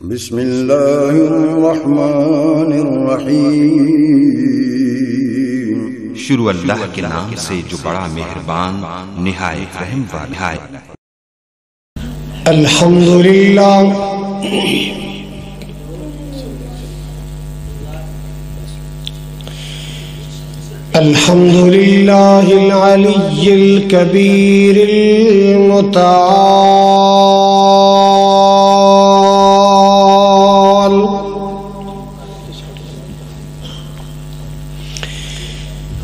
بسم اللہ الرحمن الرحیم۔ شروع اللہ کے نام سے جو بڑا مہربان نہایت رحم والا ہے۔ الحمدللہ الحمدللہ العلی الکبیر المتعال،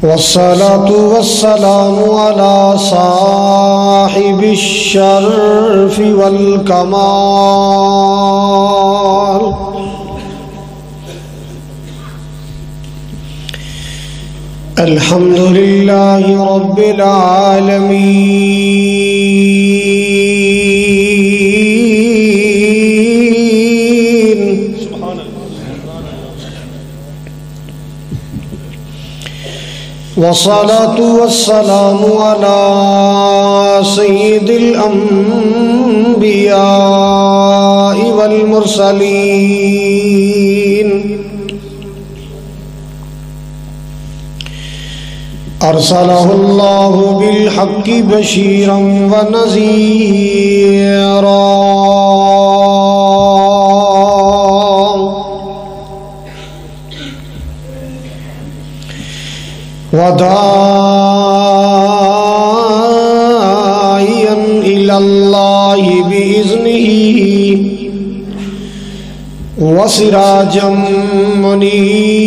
والصلاة والسلام على صاحب الشرف والکمال، الحمدللہ رب العالمین، والصلاة والسلام على سید الانبیاء والمرسلین، ارسلہ اللہ بالحق بشیرا ونذیرا، وداعیا الی اللہ بإذنہ وسراجا منیرا،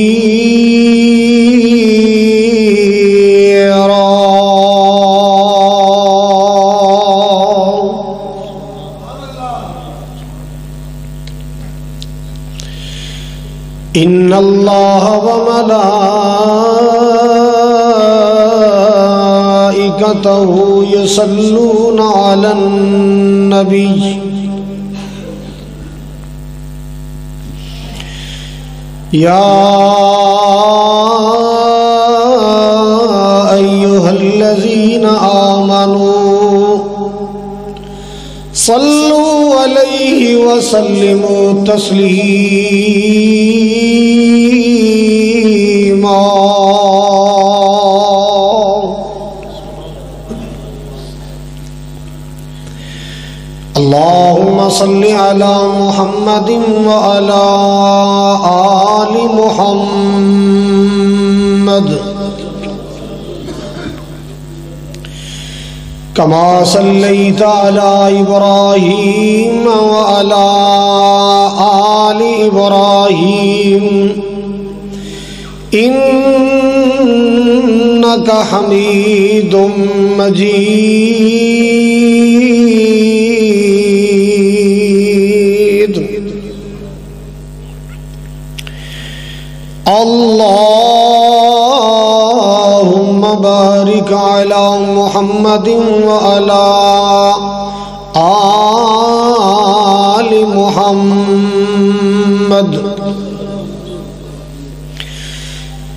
ان اللہ وملائکتہ یصلون علی النبی، یا ایہا الذین آمنوا صلوا علیہ وسلموا تسلیما، اللہم صل علی محمد وعلی آل محمد کما صلیت علی ابراہیم وعلی آل ابراہیم انک حمید مجید، اللہم بارک علی محمد وعلی آل محمد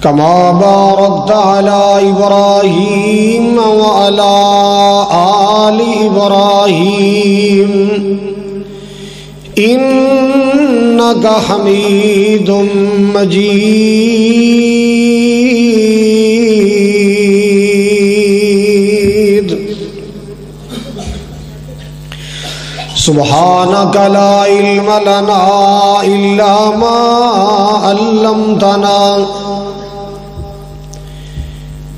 کما بارکت علی ابراہیم وعلی آل ابراہیم انک حمید مجید، سبحانک لا علم لنا الا ما علمتنا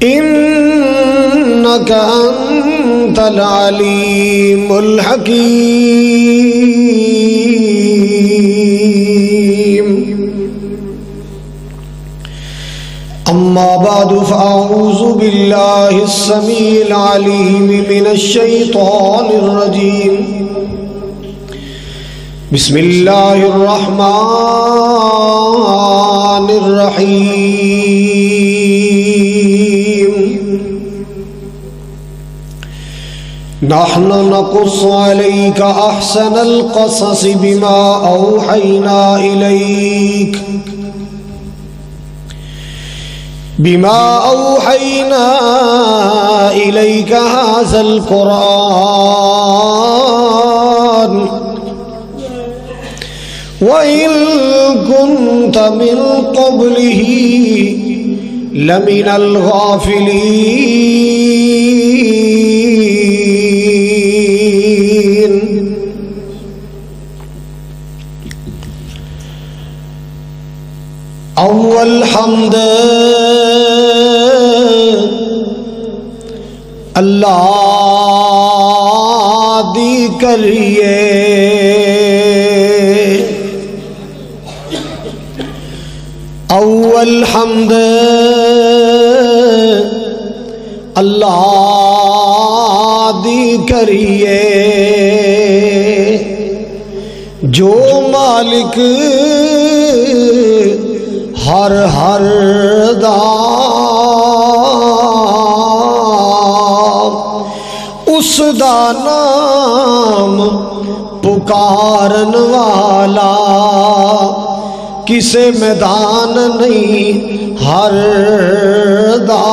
انک انت العلیم الحکیم، اما بعد فاعوذ باللہ السمیع العلیم من الشیطان الرجیم، بسم اللہ الرحمن الرحیم، نحن نقص عليك أحسن القصص بما أوحينا إليك هذا القرآن وَإِن كُنتَ مِن قَبْلِهِ لَمِنَ الْغَافِلِينَ۔ اول حمد اللہ دی کریے، اول حمد اللہ دی کریے، جو مالک ہر ہر دا اس دا نام پکارن والا، کسے میدان نہیں ہر دا،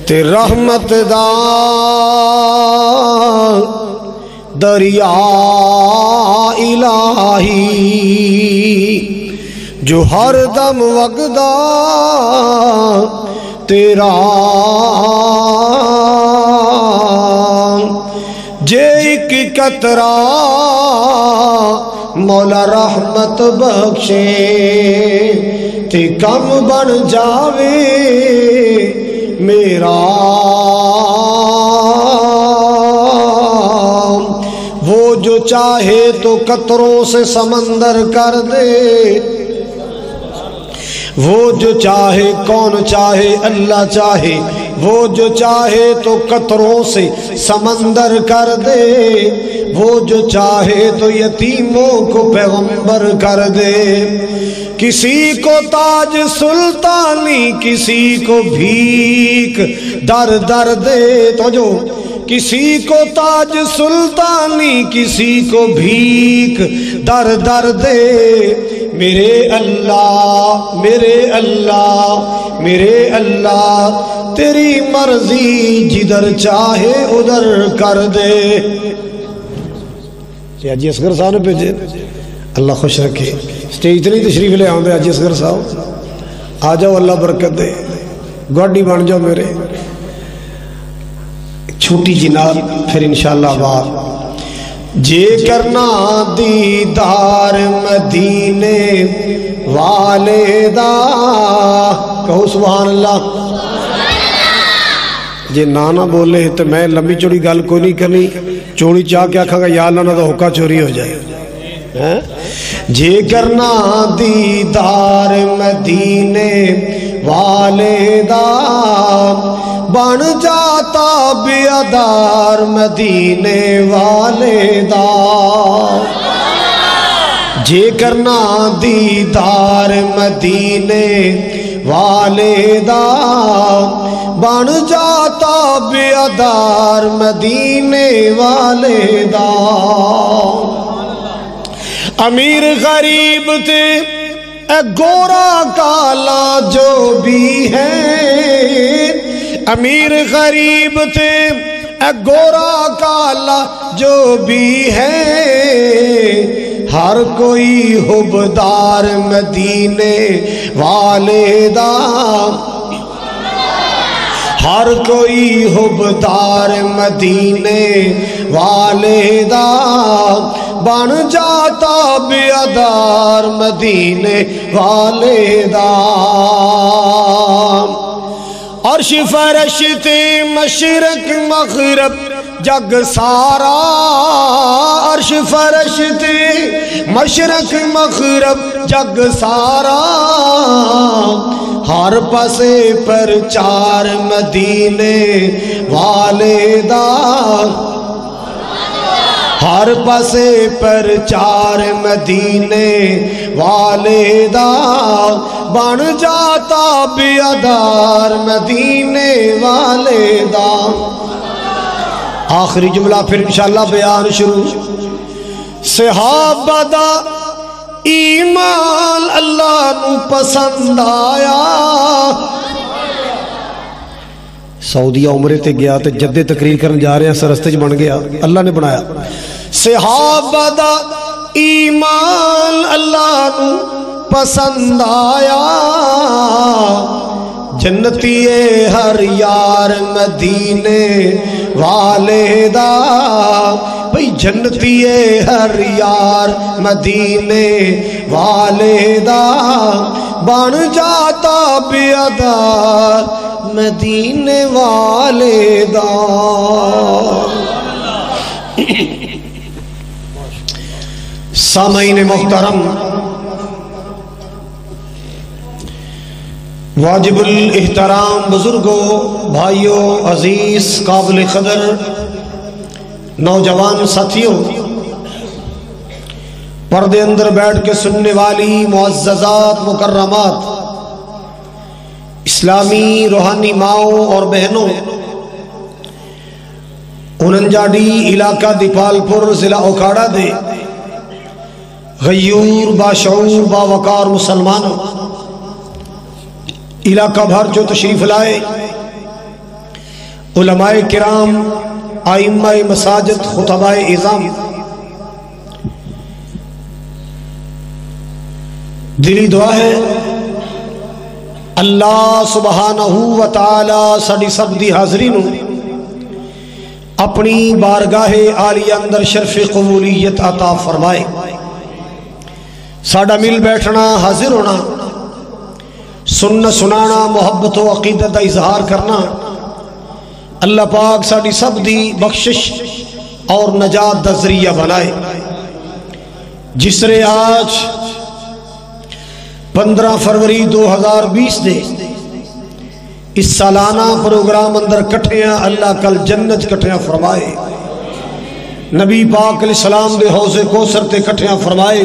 تے رحمت دا دریا الہی، جو ہر دم وگدا تیرا، جے ایک قطرہ مولا رحمت بخشے، تے کم بن جاوے میرا، وہ جو چاہے تو قطروں سے سمندر کر دے، وہ جو چاہے، کون چاہے؟ اللہ چاہے، وہ جو چاہے تو قطروں سے سمندر کر دے، وہ جو چاہے تو یتیموں کو پیغمبر کر دے، کسی کو تاج سلطانی، کسی کو بھیک در در دے، تو جو کسی کو تاج سلطانی، کسی کو بھیک در در دے، میرے اللہ میرے اللہ میرے اللہ، تیری مرضی جدھر چاہے ادھر کر دے۔ حاجی اصغر صاحب نے بھیجے، اللہ خوش رکھے، سٹیج اتنی تشریف لے آؤں دے حاجی اصغر صاحب، آ جاؤ، اللہ برکت دے، گوڈی بن جاؤ میرے۔ چھوٹی جناب پھر انشاءاللہ بات، جے کرنا دیدار مدینے والے دا، کہو سبحان اللہ۔ جے نانا بولے تو میں لمبی چوڑی گل کوئی نہیں کرنی، چوڑی چاہ کے آکھاں گا یا اللہ نہ تو حکا چوری ہو جائے۔ جے کرنا دیدار مدینے والے دا، بن جاتا بیادار مدینے والے دا، جے کرنا دیدار مدینے والے دا، بن جاتا بیادار مدینے والے دا۔ امیر غریب تھے اے گورا کالا جو بھی ہے، امیر غریب تھے اے گورا کالا جو بھی ہے، ہر کوئی حبدار مدینے والے دا، ہر کوئی حبدار مدینے والے دا، بن جاتا بیادار مدینے والے دا۔ عرش فرش تے مشرق مغرب جگ سارا، عرش فرش تے مشرق مغرب جگ سارا، ہر پاسے پر چار مدینے والے دا، ہر پاسے پر چار مدینے والے دا، بن جاتا بیادار مدینے والے دا۔ آخری جملہ پھر انشاءاللہ بیان شروع۔ صحابہ دا ایمان اللہ نو پسند آیا، سعودیہ عمرے تے گیا تے جدے تقریر کرن جا رہے ہیں رستے بن گیا اللہ نے بنایا صحابہ دا ایمان اللہ نو پسند آیا جنتی ہر یار مدینے والے دا بھئی جنتی ہر یار مدینے والے دا بن جاتا بیادار مدینے والے دا سامعین محترم واجب الاحترام بزرگوں بھائیوں عزیز قابل قدر نوجوان ساتھیوں پردے اندر بیٹھ کے سننے والی معززات مکرمات اسلامی روحانی ماؤں اور بہنوں اننجاڈی علاقہ دیپال پور ضلع اوکھاڑا دے غیور باشعور باوقار مسلمانوں علاقہ بھر جو تشریف لائے علماء کرام ائمہ مساجد خطباء اعظام دلی دعا ہے اللہ سبحانہ و تعالی ساڈی سب دی حاضری نو اپنی بارگاہ عالیہ اندر شرف قبولیت عطا فرمائے ساڈا مل بیٹھنا حاضر ہونا سننا سنانا محبت و عقیدت کا اظہار کرنا اللہ پاک ساڈی سب دی بخشش اور نجات دا ذریعہ بنائے جس نے آج 15 فروری 2020 دے اس سالانہ پروگرام اندر کٹھیاں اللہ کل جنت کٹھیاں فرمائے نبی پاک علیہ السلام دے حوض کوثر تے کٹھیاں فرمائے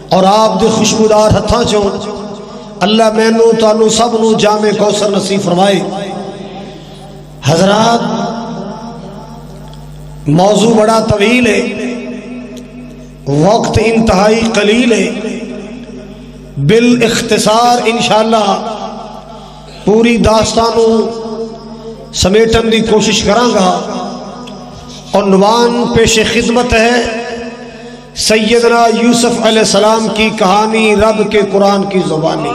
اور آپ دے خوشبودار ہتھاں چوں اللہ مینوں تانوں سب نو جامع کوثر نصیب فرمائے حضرات موضوع بڑا طویل ہے وقت انتہائی قلیل ہے بالاختصار انشاءاللہ پوری داستانوں سمیٹن دی کوشش کراں گا عنوان پیش خدمت ہے سیدنا یوسف علیہ السلام کی کہانی رب کے قرآن کی زبانی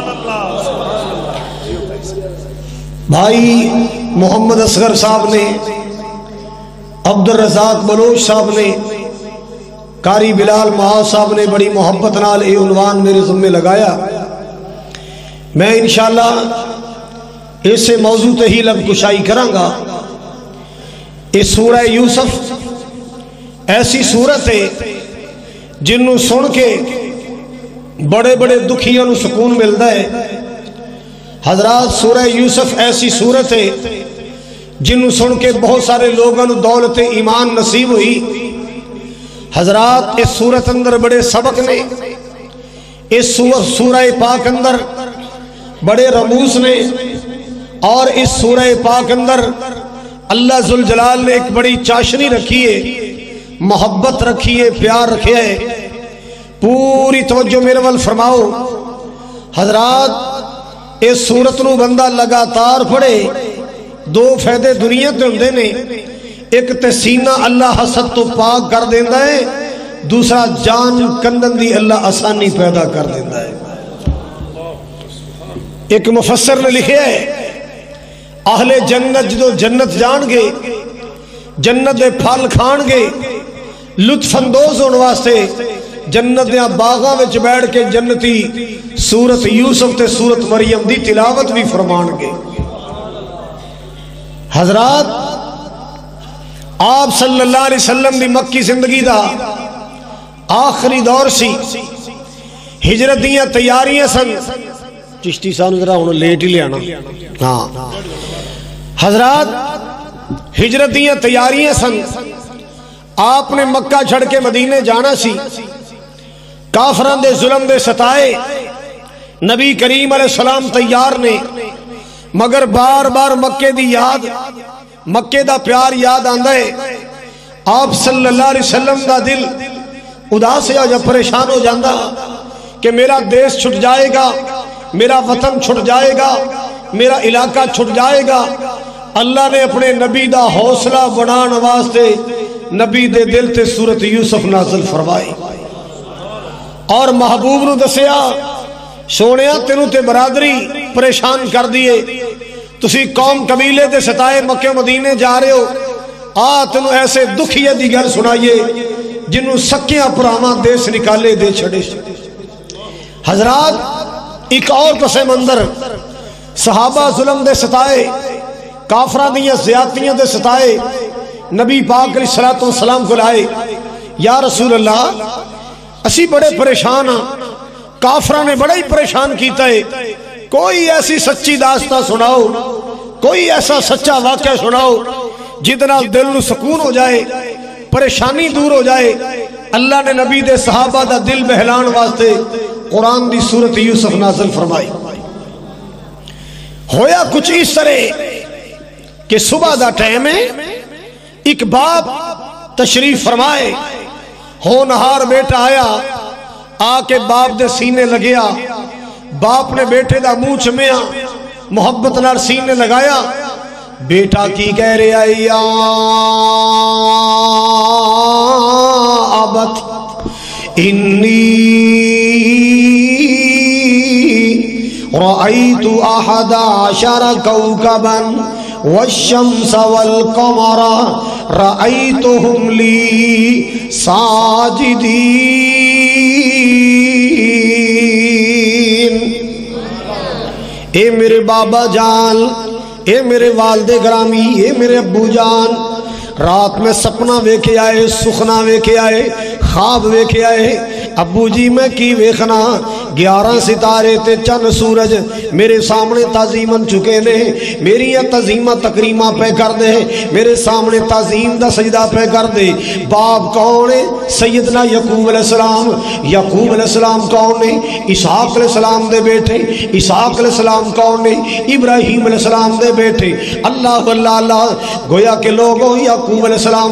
بھائی محمد اصغر صاحب نے عبد الرزاق بلوچ صاحب نے قاری بلال معاذ صاحب نے بڑی محبت نال یہ عنوان میرے ذمہ لگایا میں انشاءاللہ اسے موضوع تے ہی لب کشائی کراں گا اس سورہ یوسف ایسی سورت ہے جنوں سن کے بڑے بڑے دکھیاں نو سکون ملتا ہے حضرات سورہ یوسف ایسی سورت ہے جنوں سن کے بہت سارے لوگوں نو دولت ایمان نصیب ہوئی حضرات اس سورت اندر بڑے سبق نے اس سورہ پاک اندر بڑے رموز نے اور اس سورہ پاک اندر اللہ ذوالجلال نے ایک بڑی چاشنی رکھی ہے محبت رکھی ہے پیار رکھے ہے پوری توجہ میرے ول فرماؤ حضرات اس سورت نو بندہ لگاتار پڑھے دو فائدے دنیا تے ہوندے نے ایک تے سینہ اللہ حسد تو پاک کر دیندا ہے دوسرا جان کندن دی اللہ آسانی پیدا کر دیندا ہے ایک مفسر نے لکھا ہے اہل جنت جدو جنت جان گے جنت دے پھل کھان گے لطف اندوز ہونے واسطے جنت دے باغاں وچ بیٹھ کے جنتی سورت یوسف تے سورت مریم دی تلاوت بھی فرمان گے حضرات آپ صلی اللہ علیہ وسلم دی مکی زندگی دا آخری دور سی ہجرت دیاں تیاریاں سن چشتی سانو ذرا ہن لیٹ ہی لے آنا ہاں حضرات ہجرت دیاں تیاریاں سن آپ نے مکہ چھڑ کے مدینے جانا سی کافران دے ظلم دے ستائے نبی کریم علیہ السلام تیار نے مگر بار بار مکے دی یاد مکے دا پیار یاد آندہ ہے آپ صلی اللہ علیہ وسلم دا دل اداس یا جب پریشان ہو جاندہ کہ میرا دیس چھٹ جائے گا میرا وطن چھٹ جائے گا میرا علاقہ چھٹ جائے گا اللہ نے اپنے نبی دا حوصلہ بنان واسطے نبی دے دل تے سورت یوسف نازل فرمائی اور محبوب نو دسیا سونیا تینوں تے برادری پریشان کر دیے، تسی قوم قبیلے دے ستائے مکہ مدینے جا رہے ہو، تینوں ایسے دکھیے دی گل سنائیے جنہوں سکیاں پراواں دیس نکالے دے چھڑے۔ حضرات ایک اور پس منظر، صحابہ ظلم دے ستائے، کافرہ دیاں زیادتیاں دے ستائے، نبی پاک علیہ السلام کو لائے، یا رسول اللہ اسی بڑے پریشان ہاں، کافرہ نے بڑا ہی پریشان کیتا ہے، کوئی ایسی سچی داستہ سناؤ، کوئی ایسا سچا واقعہ سناؤ جتنا دل نو سکون ہو جائے، پریشانی دور ہو جائے۔ اللہ نے نبی دے صحابہ دا دل بہلان واسطے قرآن دی سورت یوسف نازل فرمائی۔ ہویا کچھ اس طرح کہ صبح دا ٹائم ہے، ایک باپ تشریف فرمائے، ہونہار بیٹا آیا، آ کے باپ دے سینے لگیا، باپ نے بیٹے دا منہ چمیا، محبت نال سینے لگایا، بیٹا کی کہہ رہے آئی یا ابت انی رأیت احد عشر کوکبا والشمس والقمر رأیتهم لی ساجدین۔ اے میرے بابا جان، اے میرے والد گرامی، اے میرے ابو جان، رات میں سپنا ویکھے آئے، سخنا ویکھے آئے، خواب ویکھے آئے، ابو جی میں کی ویکھنا، 11 ستارے تے چند سورج میرے سامنے تعظیمن چکے نے، میری تعظیمہ تکریمہ پہ کر دے، میرے سامنے تعظیم دا سجدہ پہ کر دے۔ باپ کون ہے؟ سیدنا یعقوب علیہ السلام۔ یعقوب علیہ السلام کون نے؟ اسحاق علیہ السلام دے بیٹے۔ اسحاق علیہ السلام کون نے؟ ابراہیم علیہ السلام دے بیٹے۔ اللہ اللہ اللہ، گویا کہ لوگوں یعقوب علیہ السلام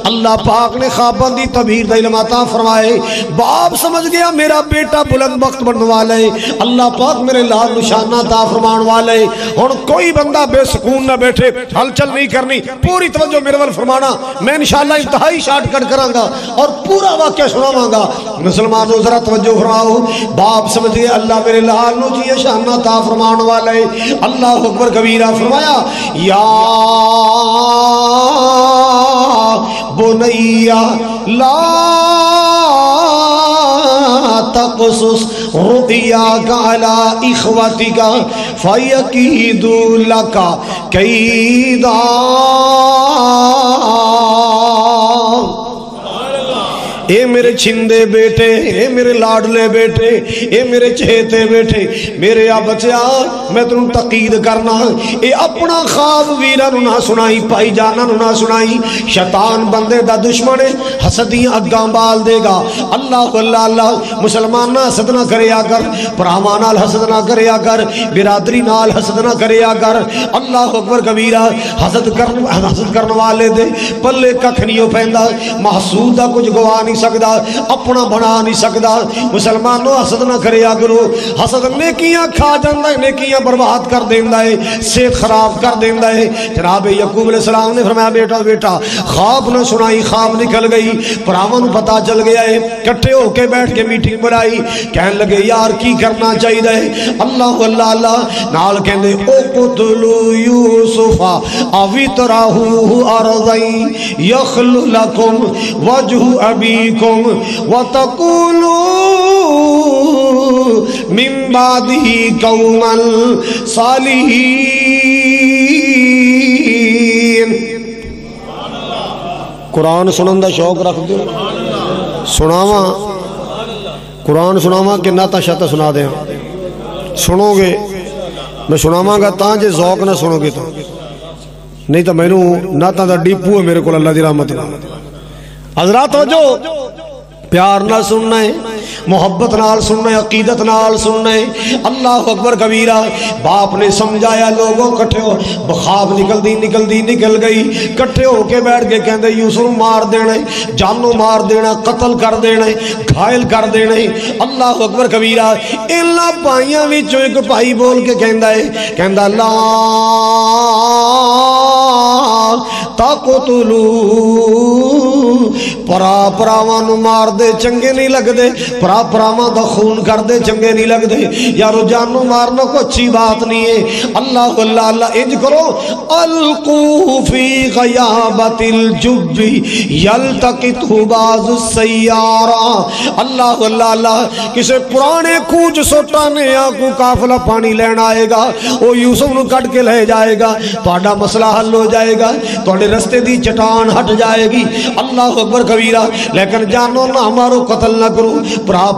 اللہ پاک نے خواباں دی تعبیر دا علم عطا فرمائے۔ باپ سمجھ گیا میرا بیٹا بلند بخت بننے والا ہے، اللہ پاک میرے لال نشانہ عطا فرمان والا ہے۔ ہن کوئی بندہ بے سکون نہ بیٹھے، ہلچل نہیں کرنی، پوری توجہ میرے ول فرمانا، میں انشاءاللہ انتہائی شارٹ کٹ کراں گا اور پورا واقعہ سناواں گا۔ مسلمانوں ذرا توجہ فرماؤ، باپ سمجھ گیا اللہ میرے لال نو جی شانہ عطا فرمان والا ہے۔ اللہ اکبر کبیرہ فرمایا، یا بنیا لا تقصص رؤیاک علی اخوتک فیکیدوا لک کیدا۔ اے میرے چھندے بیٹے، اے میرے لاڈلے بیٹے، اے میرے چہتے بیٹے، میرے آ بچیا میں تنوں تقید کرنا، اے اپنا خواب ویرہ نو نہ سنائی، پائی جانا نو نہ سنائی، شیطان بندے دا دشمن حسدیاں اگاں بال دے گا۔ اللہ اللہ اللہ، مسلمان نہ حسد نہ کرے آگر، پراواں نال حسد نہ کرے آگر، برادری نال حسد نہ کرے آگر۔ اللہ اکبر کبیرہ، حسد کرن والے دے پلے ککھ نہیں ہو پیندا، محسود دا کچھ گواہ نہیں سکدا، اپنا بنا نہیں سکدا۔ مسلمانوں حسد نہ کریا کرو، حسد نیکیاں کھا جاندا ہے، نیکیاں برباد کر دیندا ہے، صحت خراب کر دیندا ہے۔ جناب یعقوب علیہ السلام نے فرمایا بیٹا بیٹا خواب نہ سنائی، خواب نکل گئی، پراواں نوں پتہ چل گیا ہے، کٹھے ہو کے بیٹھ کے میٹنگ بنائی، کہن لگے یار کی کرنا چاہیے۔ اللہ اللہ اللہ نال کہندے اقتلوا یوسف او اطرحوہ ارضا یخل لکم وجہ ابیکم وَتَقُولُوا مِن بَعْدِهِ قَوْمًا صَالِحِينَ۔ قرآن سنن دا شوق رکھ دو، سناواں قرآن سناواں کہ ناتا شاتا سنا دیں، سنو گے میں سناواں گا تاں جے ذوق نہ سنو گے تو نہیں تو مینوں ناتا دا ڈیپو ہے میرے کو اللہ دی رحمت نہ۔ حضرات جو پیار نہ سننا ہے، محبت نال سننا ہے، عقیدت نال سننا ہے۔ اللہ اکبر کبیرہ۔ باپ نے سمجھایا، لوگوں کٹھے ہو، خواب نکل گئی، کٹھے ہو کے بیٹھ کے کہندے یوسف مار دینا ہے، جانوں مار دینا، قتل کر دینا ہے، گھائل کر دینا ہے۔ اللہ اکبر کبیرہ۔ انہاں بھائیاں وچوں ایک بھائی بول کے کہندا ہے، کہندا لا تقتلوا، پراواں نو مار دے چنگے نہیں لگ دے، پراواں دا خون کر دے چنگے نہیں لگ دے، یارو جانو مارنا کو اچھی بات نہیں ہے۔ اللہ اللہ اللہ، انج کرو، القوا فی غیابت الجب یلتقطہ بعض السیارہ۔ اللہ اللہ اللہ، کسے پرانے کوچ سوٹانے یا کو قافلہ پانی لینا آئے گا، وہ یوسف نو کٹ کے لے جائے گا، تہاڈا مسئلہ حل ہو جائے گا، تہاڈے رستے دی چٹان ہٹ جائے گی۔ اللہ اکبر کبیرہ۔ لیکن جانو نہ ہمارو قتل نہ کرو،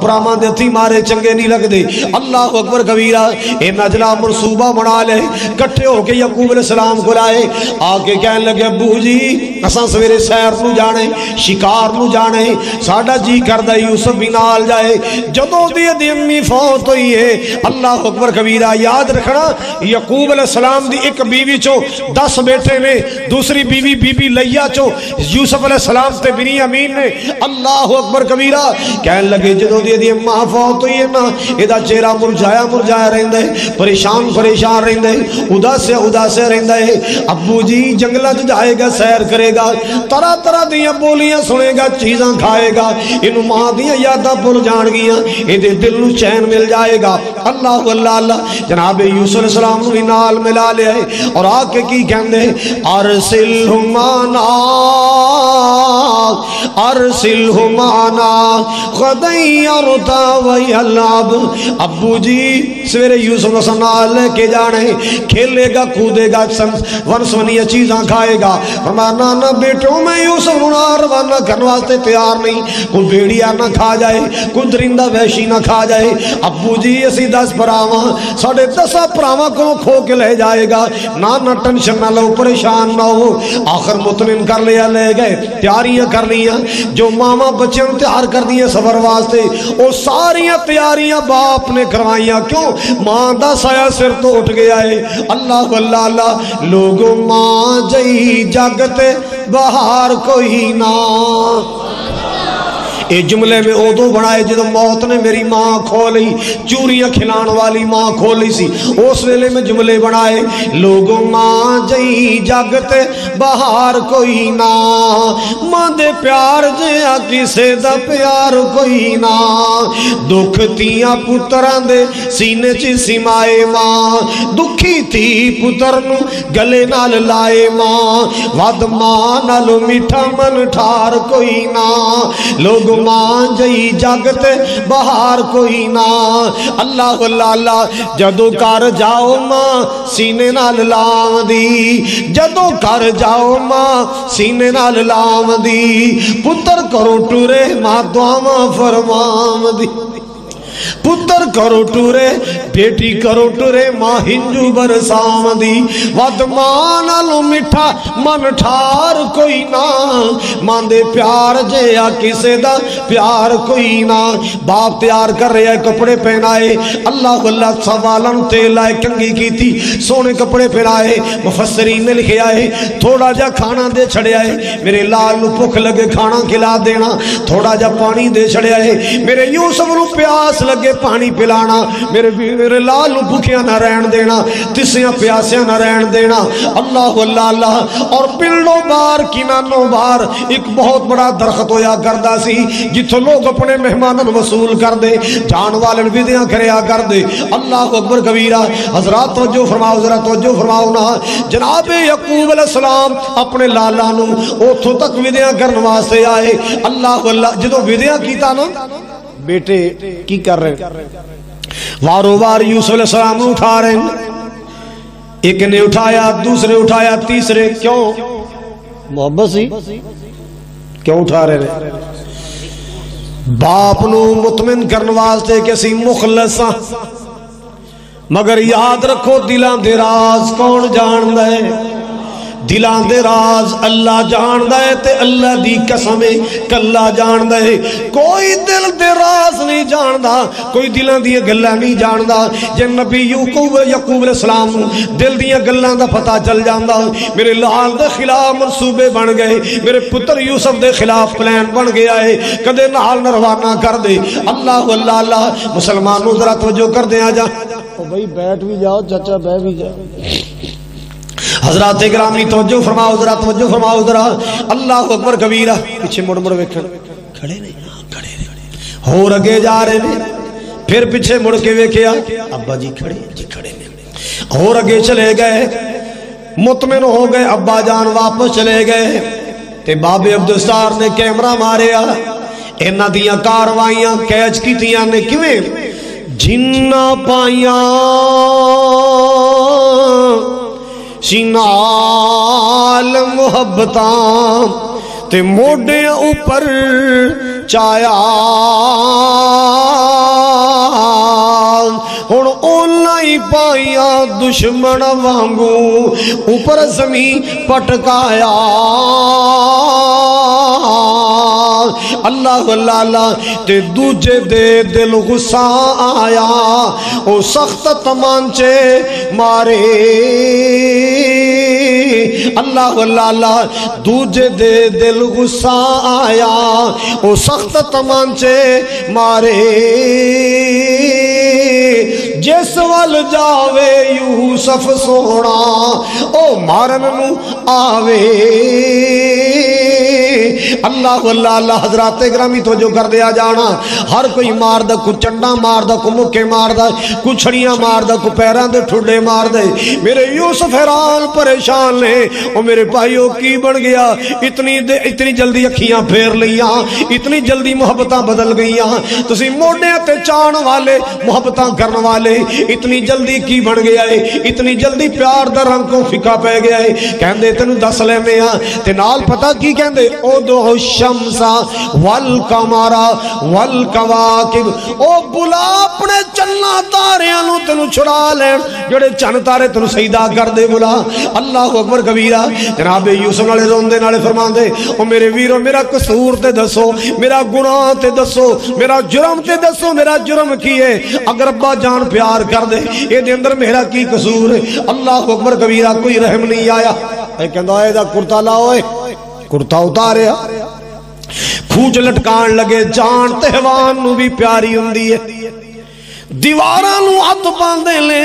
پراواں دے ہتھی مارے چنگے نہیں لگ دے۔ اللہ اکبر کبیرہ۔ اے نجلا منصوبہ بنا لے، کٹھے ہو کے یعقوب علیہ السلام کو لائے، آ کے کہنے لگے ابو جی اساں سویرے سیر نو جانے، شکار نو جانے، ساڈا جی کردہ یوسف بھی نال جائے۔ جدوں دی امی فوت ہوئی ہے، اللہ اکبر کبیرہ، یاد رکھنا یعقوب علیہ السلام دی ایک بیوی چو 10 بیٹے نے، دوسری بیوی بی بی لیا چو یوسف علیہ السلام تے بنیامین نے۔ اللہ اکبر کبیرہ۔ کہنے لگے جدوں دی اماں فوت ہوئی ہے نا، ادا چہرہ مرجھایا رہندا ہے، پریشان رہندا ہے، اداسیا رہندا ہے۔ ابو جی جنگلاں چ جائے گا، سیر کرے گا، طرح دیاں بولیاں سنے گا، چیزاں کھائے گا، اینوں ماں دیاں یاداں بھول جان گیاں، ایدے دل نو چین مل جائے گا۔ اللہ اللہ اللہ۔ جناب یوسف علیہ السلام نو بھی نال ملا لیا ہے، اور آ کے کی کہندے ارسلہ معنا غدا یرتع ویلعب۔ ابو جی سویرے یوسف کو نال لے کے جانے، کھیلے گا، کودے گا، ونسونیاں چیزاں کھائے گا۔ فرمانا نہ بیٹوں میں یوسف نو روانہ کرنے واسطے تیار نہیں، کوئی بیڑیا نہ کھا جائے، کوئی درندہ وحشی نہ کھا جائے۔ ابو جی اسی 10 بھراواں، ساڑھے 10 بھراواں کو کھو کے لے جائے گا، نہ ٹینشن نہ لو، پریشان نہ ہو۔ آخر مطمئن کر لیا، لے گئے، تیاریاں کر لیا، جو ماما بچے تیار کر دیے سفر واسطے، وہ ساریاں تیاریاں باپ نے کروائیاں۔ کیوں؟ ماں دا سایہ سر تو اٹھ گیا ہے۔ اللہ اللہ اللہ۔ لوگوں ماں جئی جگتے باہر کوئی نہ، اے جملے میں اودو بنائے جدو موت نے میری ماں کھولی، چوریاں کھلان والی ماں کھولی سی، اس ویلے میں جملے بنائے، لوگوں ماں جئی جگتے باہر کوئی نہ، ماں دے پیار جیا کسے دا پیار کوئی نہ، دکھ تیاں پتران دے سینے چی سمائے ماں، دکھی تھی پتر نو گلے نال لائے ماں، ود ماں نالو میٹھا من ٹھار کوئی نہ، لوگوں ماں جئی جگتے باہر کوئی نہ۔ اللہ اللہ اللہ۔ جدو کر جاؤ ماں سینے نال لام دی، جدو کر جاؤ ماں سینے نال لام دی، پتر کرو ٹورے ماں دعاواں فرمام دی، پتر کرو ٹورے بیٹی کرو ٹورے ماں ہنجو برسام دی، ود ماں نالو مٹھا من ٹھار کوئی نہ، ماں دے پیار جیا کسے دا پیار کوئی نہ۔ باپ تیار کر رہے ہیں، کپڑے پہنائے، اللہ اللہ سوالن تیل آئے، کنگھی کی تھی، سونے کپڑے پہنائے، مفسرین نے لکھے آئے، تھوڑا جا کھانا دے چھڑے آئے، میرے لال نو بھوک لگے کھانا کھلا دینا، تھوڑا جا پانی دے چھڑے آئے، میرے یوسف نو پیاس لگے پانی پلانا، میرے لال بھوکیاں نہ رہن دینا، تسیاں پیاسیاں نہ رہن دینا۔ اللہ اللہ اللہ۔ اور پلڑوں بار کنانوں بار ایک بہت بڑا درخت ہویا کردا سی، جتھوں لوگ اپنے مہمانوں وصول کر دے، جان والن ودیاں کریا کر دے۔ اللہ اکبر کبیرہ۔ حضرات توجہ فرماؤ، ذرا توجہ فرماؤ نا۔ جناب یعقوب علیہ السلام اپنے لالا نو اوتھوں تک ودیاں کرن واسطے آئے۔ اللہ اللہ۔ جدوں ودیاں کیتا نا، بیٹے کی کر رہے وارو وار یوسف علیہ السلام نے اٹھا رہے ہیں، ایک نے اٹھایا، دوسرے اٹھایا، تیسرے، کیوں؟ محبت سی، کیوں اٹھا رہے ہیں؟ باپ نو مطمئن کرنے واسطے کسی مخلصاں، مگر یاد رکھو دلاں دے راز کون جان دے؟ دلان دے راز اللہ جاندہ ہے تے اللہ دی قسم کلا جاندہ ہے. کوئی دل دے راز نہیں جاندہ, کوئی دلان دی گلہ نہیں جاندہ. جن نبی یعقوب علیہ السلام دل دی گلہ دا پتہ چل جاندہ, میرے لال دے خلاف منصوبے بن گئے, میرے پتر یوسف دے خلاف پلان بن گیا ہے, کدے نال نروانہ کر دے. اللہ اللہ اللہ مسلمانوں ذرا توجہ کر دیں. آجا بھئی بیٹھ بھی جاؤ چچا, بیٹھ بھی جاؤ. حضرات گرامی توجہ فرماؤ ذرا, توجہ فرماؤ ذرا. اللہ اکبر کبیرہ. پیچھے مڑ مڑ ویکھن, کھڑے نہیں, کھڑے نہیں, ہو رگے جا رہے ہیں. پھر پیچھے مڑ کے ویکھیا, ابا جی کھڑے, جی کھڑے نہیں. ہو رگے چلے گئے, مطمئن ہو گئے, ابا جان واپس چلے گئے. تے بابے عبدالستار نے کیمرہ ماریا, اینا دیاں کاروائیاں کیچ کی تیاں نے کیویں جنہ پائیاں سینال محبتاں تے موڑے اوپر چایا. ہن اونا ہی پائیاں دشمن وانگو اوپر زمین پٹکایا. اللہ اللہ اللہ. تے دوجے دے دل غصہ آیا, او سخت تمانچے مارے. اللہ اللہ اللہ. دوجے دے دل غصہ آیا, او سخت تمانچے مارے. جس وال جاوے یوسف سونا او مارن نو آوے. اللہ اللہ اللہ. حضرات گرامی توجہ کر دیا جانا, ہر کوئی مار دا, کو چنڈا مار دا, کو مکے مار دا, کو چھڑیاں مار دا, کو پیران دے ٹھڈے مار دے. میرے یوسف حیران پریشان لے, او میرے بھائیوں کی بن گیا, اتنی جلدی اکھیاں پھیر لیاں, اتنی جلدی محبتاں بدل گئیاں. تسی موڑے تے چان والے, محبتاں کرن والے, اتنی جلدی کی بن گیا ہے, اتنی جلدی پیار دا رنگ کو فکا پہ گیا ہے. کہندے تینوں دس لینے ہاں, تے نال پتہ کی کہندے, او دو الشمس والقمر والکواکب. او بلا اپنے چننا تاریاں نو تینوں چھڑا لین, جڑے چن تارے تینوں سجدہ کر دے بلا. اللہ اکبر کبیرہ. جناب یوسف نالے روندے نالے فرماندے, او میرے ویرو میرا قصور تے دسو, میرا گناہ تے دسو, میرا جرم تے دسو, میرا جرم کی ہے. اگر ابا جان پیار کر دے, اے دے اندر میرا کی قصور ہے. اللہ اکبر کبیرہ. کوئی رحم نہیں آیا. اے کہندا اے دا کرتا لاؤ, کرتا اتاریا, کھوج لٹکان لگے. جان تہوان نو بھی پیاری ہوندی ہے, دیواراں نو ہتھ باندھے لے,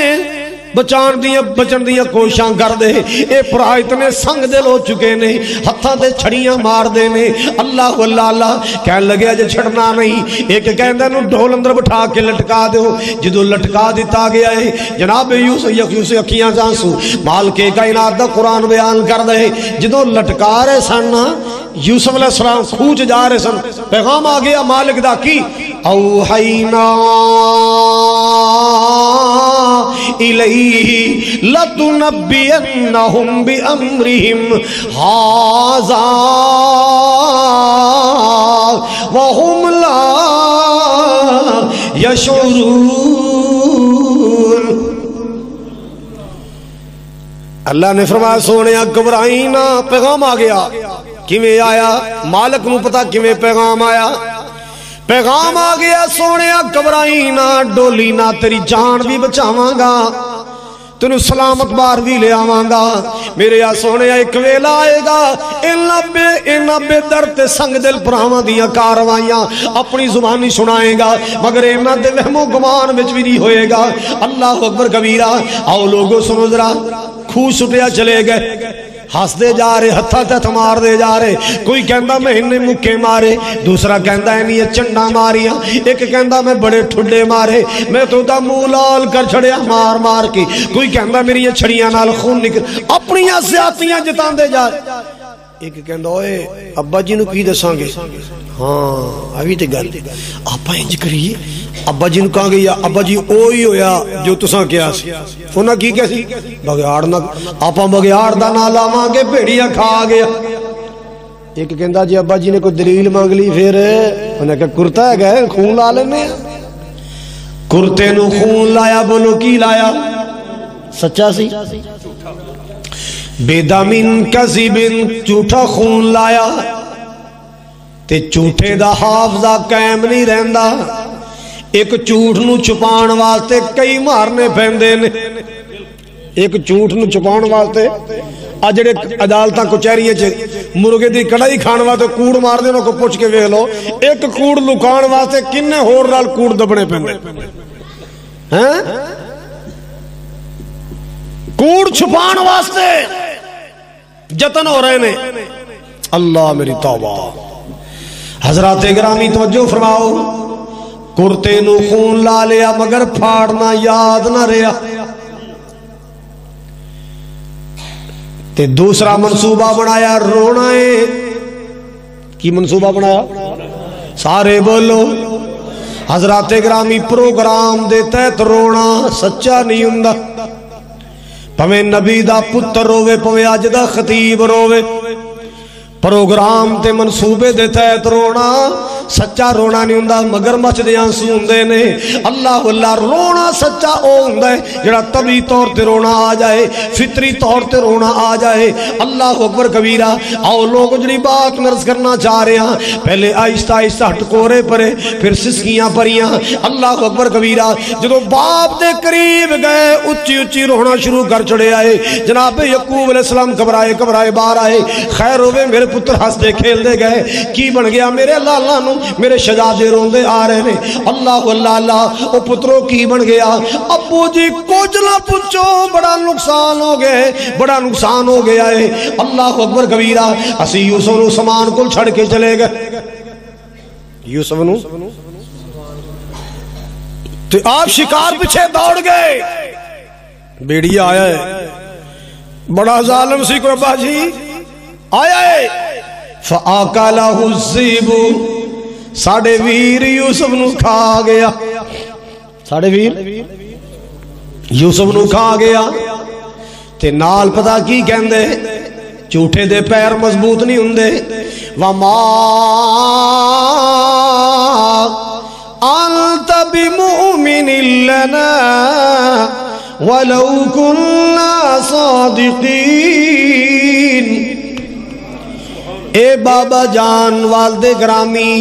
بچن دیاں کوشاں کر دے. اے پرا اتنے سنگ دل ہو چکے نے, ہتھاں تے چھڑیاں مار دے نے. اللہ اللہ اللہ. کہن لگے اج چھڑنا نہیں. ایک کہندا نو ڈھول اندر بٹھا کے لٹکا دیو. جدو لٹکا دیتا گیا ہے, جناب یوسف اکھیاں آنسو. مالک کائنات دا قرآن بیان کر دے, جدو لٹکا رہے سن یوسف علیہ السلام کھوج جا رہے سن, پیغام آ گیا مالک دا کی, اوحینا الیہ لتنبئنہم بامرہم ھذا وہم لا یشعرون. اللہ نے فرمایا سونیا گھبرائی نہ, پیغام آ گیا. کیویں آیا؟ مالک نو پتا کیویں پیغام آیا. پیغام آ گیا سونیا گھبرائی نہ, ڈولی نہ, تیری جان بھی بچاواں گا, تینوں سلامت بار بھی لے آواں گا. میرے یا سونے ایک ویلا آئے گا, اینا بے درد سنگ دل پراواں دیاں کاروائیاں اپنی زبانی سنائے گا, مگر اینا دے وہم و گمان وچ بھی نہیں ہوئے گا. اللہ اکبر کبیرہ. آؤ لوگوں سنو ذرا, کھو سٹیا چلے گئے, ہس دے جا رہے, ہتھا تے ہتھ مار دے جا رہے. کوئی کہندا میں انہیں مکے مارے, دوسرا کہندا ہے نہیں چنڈا ماریاں, ایک کہندا میں بڑے ٹھڈے مارے, میں تو دا منہ لال کر چھڑیا مار مار کے. کوئی کہندا میری یہ چھڑیاں نال خون نکل, اپنی زیادتیاں جتان دے جا رہے. ایک کہندا اوئے ابا جی نو کی دساں گے, ہاں ابھی تے گل آپا انج کریے. ابا جی نو کہاں گیا, ابا جی اوہی ہویا جو تساں کیا سی. انہاں کی کہہ سی, بگیاڑ نہ, آپا بگیاڑ دا نہ لاواں گے, بھیڑیاں کھا گیا. ایک کہندا جی ابا جی نے کوئی دلیل مانگ لی, پھر انہاں کہ کرتا ہے گئے خون لا لینے. کرتے نو خون لایا, بولو کی لایا, سچا سی بیدامن کذبن جھوٹا خون لایا تے جھوٹے دا حافظہ قائم نہیں رہندا، ایک جھوٹ نو چھپان واسطے کئی مارنے پیندے نے، ایک جھوٹ نو چھپان واسطے جڑے عدالتاں کچہریاں چ مرغے دی کڑائی کھان واسطے کوڑ مار دے، انہاں کو پوچھ کے ویکھ لو ایک کوڑ لکان واسطے کنے ہور نال کوڑ دبنے پیندے ہیں، کوڑ چھپان واسطے جتن ہو رہے نے۔ اللہ میری توبہ۔ حضرات گرامی توجہ فرماؤ، کرتے نو خون لا لیا مگر پھاڑنا یاد نہ رہا، تے دوسرا منصوبہ بنایا رونا ہے۔ کی منصوبہ بنایا؟ سارے بولو۔ حضرات گرامی پروگرام دے تحت رونا سچا نہیں ہوندا، پویں نبی دا پتر روے پویں اج دا خطیب روے، پروگرام تے منصوبے دے تحت رونا سچا رونا نہیں ہوندا، مگر مچ دے آنسو ہوندے نے۔ اللہ اللہ رونا سچا او ہوندا ہے جڑا طبی طور تے رونا آ جائے، فطری طور تے رونا آ جائے۔ اللہ اکبر کبیرہ۔ آؤ لوگ جڑی بات مرض کرنا چاہ رہے ہیں، پہلے آہستہ آہستہ ہٹکورے پرے پھر سسکیاں پریاں۔ اللہ اکبر کبیرہ۔ جدو باپ دے قریب گئے اچھی اچھی رونا شروع کر چڑے آئے، جناب یعقوب علیہ السلام گھبرائے گھبرائے باہر آئے، خیر ہوئے میرے پتر ہنستے کھیلتے گئے، کی بن گیا میرے لالا نو، میرے شہزادے روندے آ رہے نے۔ اللہ اللہ اللہ، او پترو کی بن گیا؟ ابو جی کچھ نہ پوچھو، بڑا نقصان ہو گئے، بڑا نقصان ہو گیا ہے۔ اللہ اکبر کبیرہ۔ اسی یوسف نو سامان کو چھڑ کے چلے گئے، یوسف نو تو آپ شکار پیچھے دوڑ گئے، بیڑیا آیا ہے، بڑا ظالم سی کو ابا جی آیا ہے۔ فَآكَلَهُ الذِّئْبُ، ساڑھے ویر یوسف نو کھا گیا، ساڑھے ویر یوسف نو کھا گیا۔ تے نال پتہ کی کہندے، جھوٹے دے پیر مضبوط نہیں ہوندے۔ وَمَا أَنْتَ بِمُؤْمِنٍ لَنَا وَلَوْ كُنَّا صَادِقِينَ۔ اے بابا جان والدے گرامی،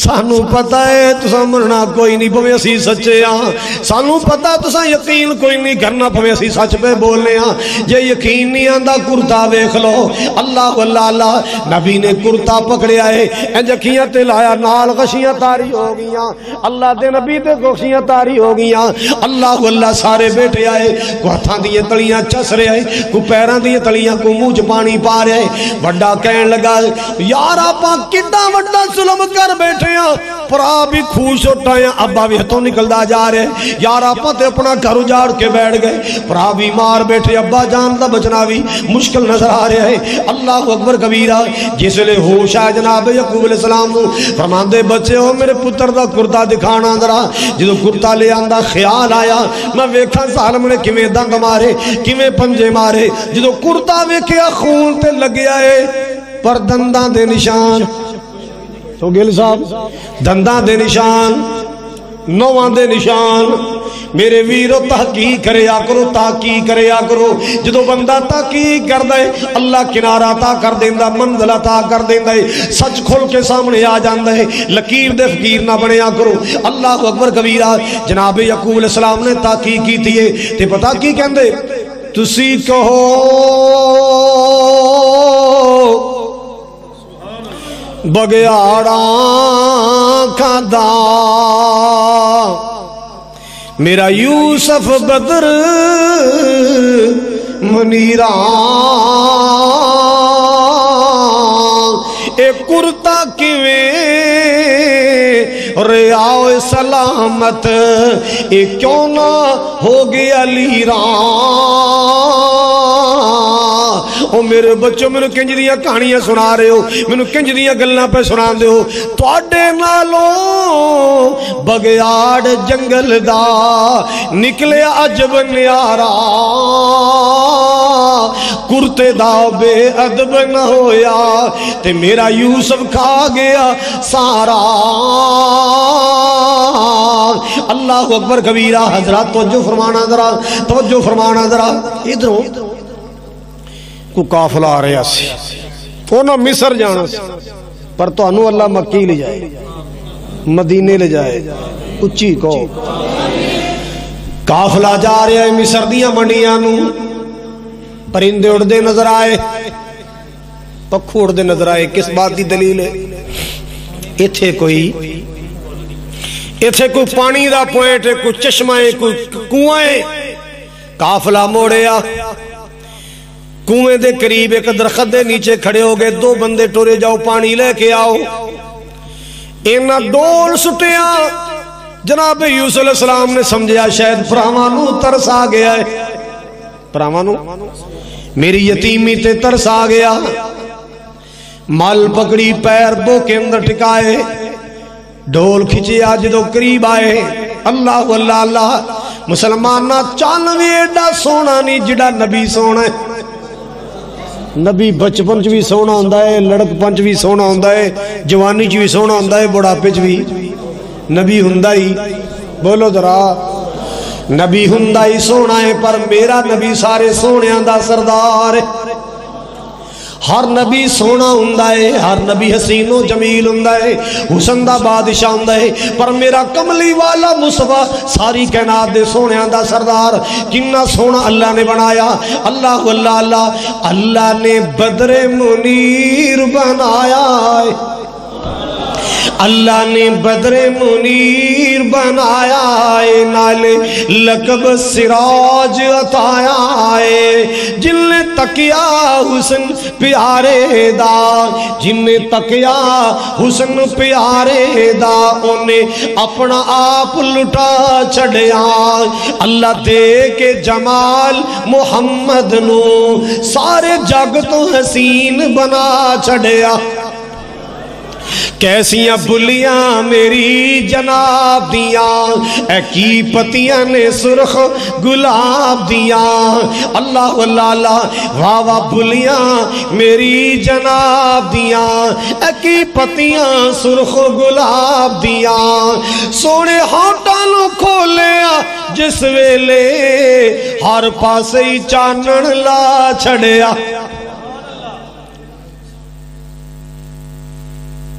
سانو پتہ ہے تساں مرنا کوئی نہیں پویں اسی سچے ہاں، سانو پتہ تساں یقین کوئی نہیں کرنا پویں اسی سچ پہ بولنے ہاں۔ جے یقین نہیں آندا کرتا ویکھ لو۔ اللہ اللہ اللہ، نبی نے کرتا پکڑیا ہے، انج اکھیاں تے لایا، نال غشیاں تاری ہو گئیاں، اللہ دے نبی تے غشیاں تاری ہو گئیاں۔ اللہ اللہ، سارے بیٹھے آئے، کو ہتھاں دی تلیاں چس رہے آئے، کو پیراں دی تلیاں، کو منہ چ پانی پا رہے آئے۔ بڑا کہن لگا یار آپاں کڈا وڈا ظلم کر بیٹھے پرا بھی خوش اٹھایا، ابا بھی ہتھوں نکلدا جا رہے، یار آپاں تے اپنا گھر اجاڑ کے بیٹھ گئے، پرا بھی مار بیٹھے، ابا جان دا بچنا بھی مشکل نظر آ رہا ہے۔ اللہ اکبر کبیرہ۔ جس لے ہوش آئے جناب یعقوب علیہ السلام نو، فرماندے بچے ہو میرے پتر دا کرتا دکھانا ذرا۔ جدو کرتا لے آندا خیال آیا میں ویکھاں ظالم نے کیویں دنگ مارے، کیویں پنجے مارے۔ جدو کرتا ویکھیا خون تے لگیا ہے، پر دنداں دے نشان، تو گل صاحب دنداں دے نشان، نواں دے نشان۔ میرے ویرو تحقیق کریا کرو، تحقیق کریا کرو۔ جدو بندہ تحقیق کر دے اللہ کنارہ عطا کر دیندا، منزل عطا کر دیندا ہے، سچ کھل کے سامنے آ جاندا ہے۔ لکیر دے فقیر نہ بنیا کرو۔ اللہ اکبر کبیرہ۔ جناب یعقوب علیہ السلام نے تحقیق کی ہے تے پتہ کی کہندے، تسی کہو بگیاڑاں کھادا میرا یوسف بدر منیراں، اے کرتا کیویں ریاؤ سلامت، اے کیوں نہ ہو گیا لیراں۔ او میرے بچوں میں کنج دیاں کہانیاں سنا رہے ہو، میں کنج دیاں گلاں پہ سنا دے ہو، تواڈے نالوں بگیاڑ جنگل دا نکلے عجب نیارا، کرتے دا بے ادب نہ ہویا تے میرا یوسف کھا گیا سارا۔ اللہ اکبر کبیرہ۔ حضرات توجہ فرمانا ذرا، توجہ فرمانا ذرا۔ ادھروں کو قافلہ آ رہا سی انہوں مصر جانا سی پر تو انہوں اللہ مکی لے جائے مدینے لے جائے اچھی کو قافلہ جا رہا ہے مصر دیاں منڈیاں نو پرندے اڑدے نظر آئے پکھو اڑدے نظر آئے کس بات کی دلیل ہے ایتھے کوئی پانی دا پوائنٹ ہے کوئی چشمہ ہے کوئی کنواں ہے قافلہ موڑیا کنویں دے قریب ایک درخت دے نیچے کھڑے ہو گئے دو بندے ٹورے جاؤ پانی لے کے آؤ اینا ڈول سٹیا جناب یوسف علیہ السلام نے سمجھا شاید پراوانو ترس آ گیا ہے پراوانو میری یتیمی تے ترس آ گیا مال پکڑی پیر بو کے اندر ٹکائے ڈول کھچے آج دو قریب آئے اللہ اللہ اللہ مسلمانہ چانوے ایڈا سونا نہیں جڑا نبی سونا ہے نبی بچپن بھی سونا ہوندہ ہے لڑک پنچ بھی سونا ہوندہ ہے جوانی بھی سونا ہوندہ ہے بڑا پچ بھی نبی ہوندہ ہی بولو ذرا نبی ہوندہ ہی سونا ہے پر میرا نبی سارے سونیاں دا سردار ہے ہر نبی سونا ہوندہ ہے ہر نبی حسین و جمیل ہوندہ ہے حسن دا بادشاہ ہوندہ ہے پر میرا کملی والا مصطفیٰ ساری کائنات دے سونیاں دا سردار کنا سونا اللہ نے بنایا اللہ اللہ اللہ اللہ نے بدر منیر بنایا ہے اللہ نے بدر منیر بنایا ہے نالے لقب سراج عطایا ہے جن نے تکیا حسن پیارے دا جن نے تکیا حسن پیارے دا انہیں اپنا آپ لٹا چھڑیا اللہ دے کے جمال محمد نو سارے جگ تو حسین بنا چھڑیا کیسیاں بلیاں میری جناب دیاں اے کی پتیاں نے سرخ گلاب دیاں اللہ اللہ اللہ واہ واہ بلیاں میری جناب دیاں اے کی پتیاں سرخ گلاب دیاں سونے ہاتھاں نو کھولیا جس ویلے ہر پاسے ہی چانن لا چھڑیا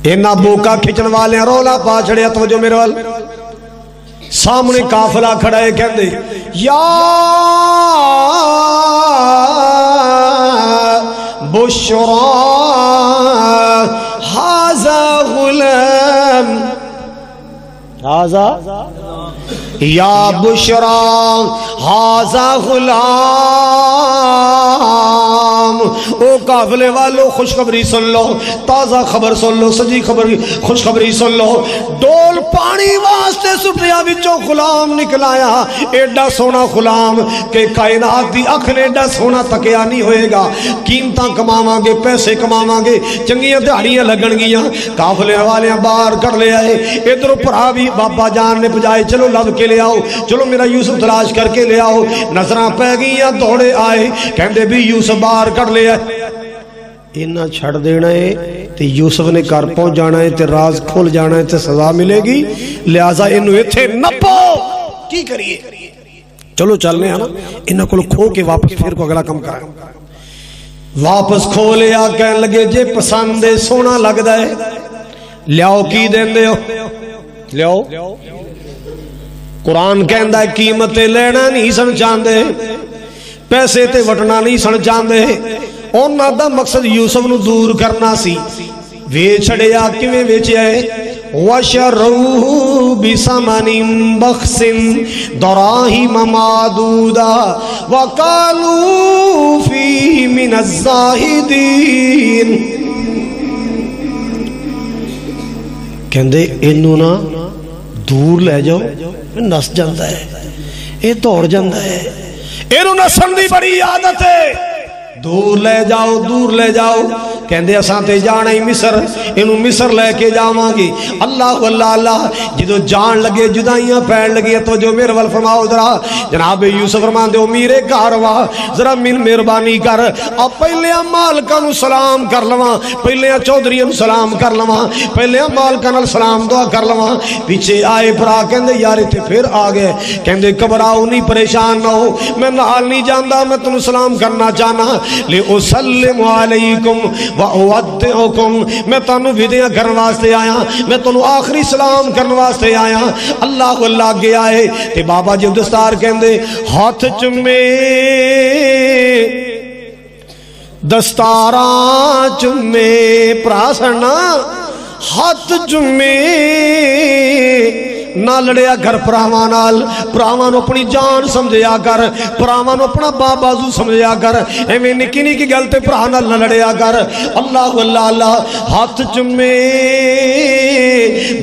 اینا بوکا کھچن والے رولا پا چھڑیا توجہ میرے وال سامنے قافلہ کھڑا ہے کہندے یا بشرا ہازا غلام ہازا یا بشرا ہازا غلام او قافلے والو خوشخبری سن لو تازہ خبر سن لو سجی خبر خوشخبری سن لو ڈول پانی واسطے سٹیا وچوں غلام نکلایا ایڈا سونا غلام کہ کائنات دی اکھ نے ایڈا سونا تکیا نہیں ہوئے گا قیمتاں کماواں گے پیسے کماواں گے چنگیاں دہاڑیاں لگن گیاں قافلے والے باہر کر لے آئے ادھر پڑھا بھی بابا جان نے پجائے چلو لب کے لے آؤ چلو میرا یوسف تلاش کر کے لے آؤ نظراں پہ گیاں دوڑے آئے کہندے بھی یوسف باہر کر لے آئے انہاں چھڑ دینا ہے تے یوسف نے کار پہنچ جانا ہے تے راز کھول جانا ہے تے سزا ملے گی لہٰذا انہوں ایتھے نپو کی کریے چلو چلنے ہیں نا انہاں کو کھو کے واپس پھر کو اگلا کم کرائیں واپس کھو لیا کہنے لگے جے پسندے سونا لگ دائے لیاؤ کی دین دے ہو لیاؤ قرآن کہندہ ہے قیمتیں لینا نہیں سن چاندے پیسے تے وٹنا نہیں سن چاندے اونا دا مقصد یوسف نو دور کرنا سی ویچڑے آکی میں ویچے آئے وَشَرَّوْهُ بِسَمَنٍ بَخْسٍ دَرَاهِمَ مَعْدُودًا وَقَالُوا فِيهِ مِنَ الزَّاهِدِينَ کہندے انہوں نا دور لے جاؤ نس جاندہ ہے اے دوڑ جاندہ ہے انہوں نا سندی بڑی عادت ہے دور لے جاؤ کہندے اساں تے جانا ہی مصر، انہوں مصر لے کے جاواں گے۔ اللہ اللہ اللہ جدو جان لگے جدائیاں پین لگی تو جو میرے ول فرماؤ ذرا جناب یوسف فرمان دے میرے گھر وا ذرا من مہربانی کر اب پہلے مالکاں نو سلام کر لواں، پہلے چودھریاں نو سلام کر لواں، پہلے مالکاں نال سلام دعا کر لواں۔ پیچھے آئے بھرا کہندے یار تے پھر آ گئے، کہندے گھبراؤ نہیں پریشان نہ ہو، میں نال نہیں جاندا، میں تنوں سلام کرنا چاہنا لے اسلم علیکم و اودعکم، میں تانوں ودیاں کرن واسطے آیا، میں تانوں آخری سلام کرن واسطے آیا۔ اللہ اللہ گے آئے تے بابا جی دستار کہندے ہاتھ چمے دستاراں چمے پراسنا ہاتھ چمے نہ لڑیا کر پراواں نال، پراواں نو اپنی جان سمجھیا کر، پراواں نو اپنا بازو سمجھیا کر، ایویں نکی نکی گل تے پرا نال نہ لڑیا کر۔ اللہ اللہ اللہ ہاتھ چمے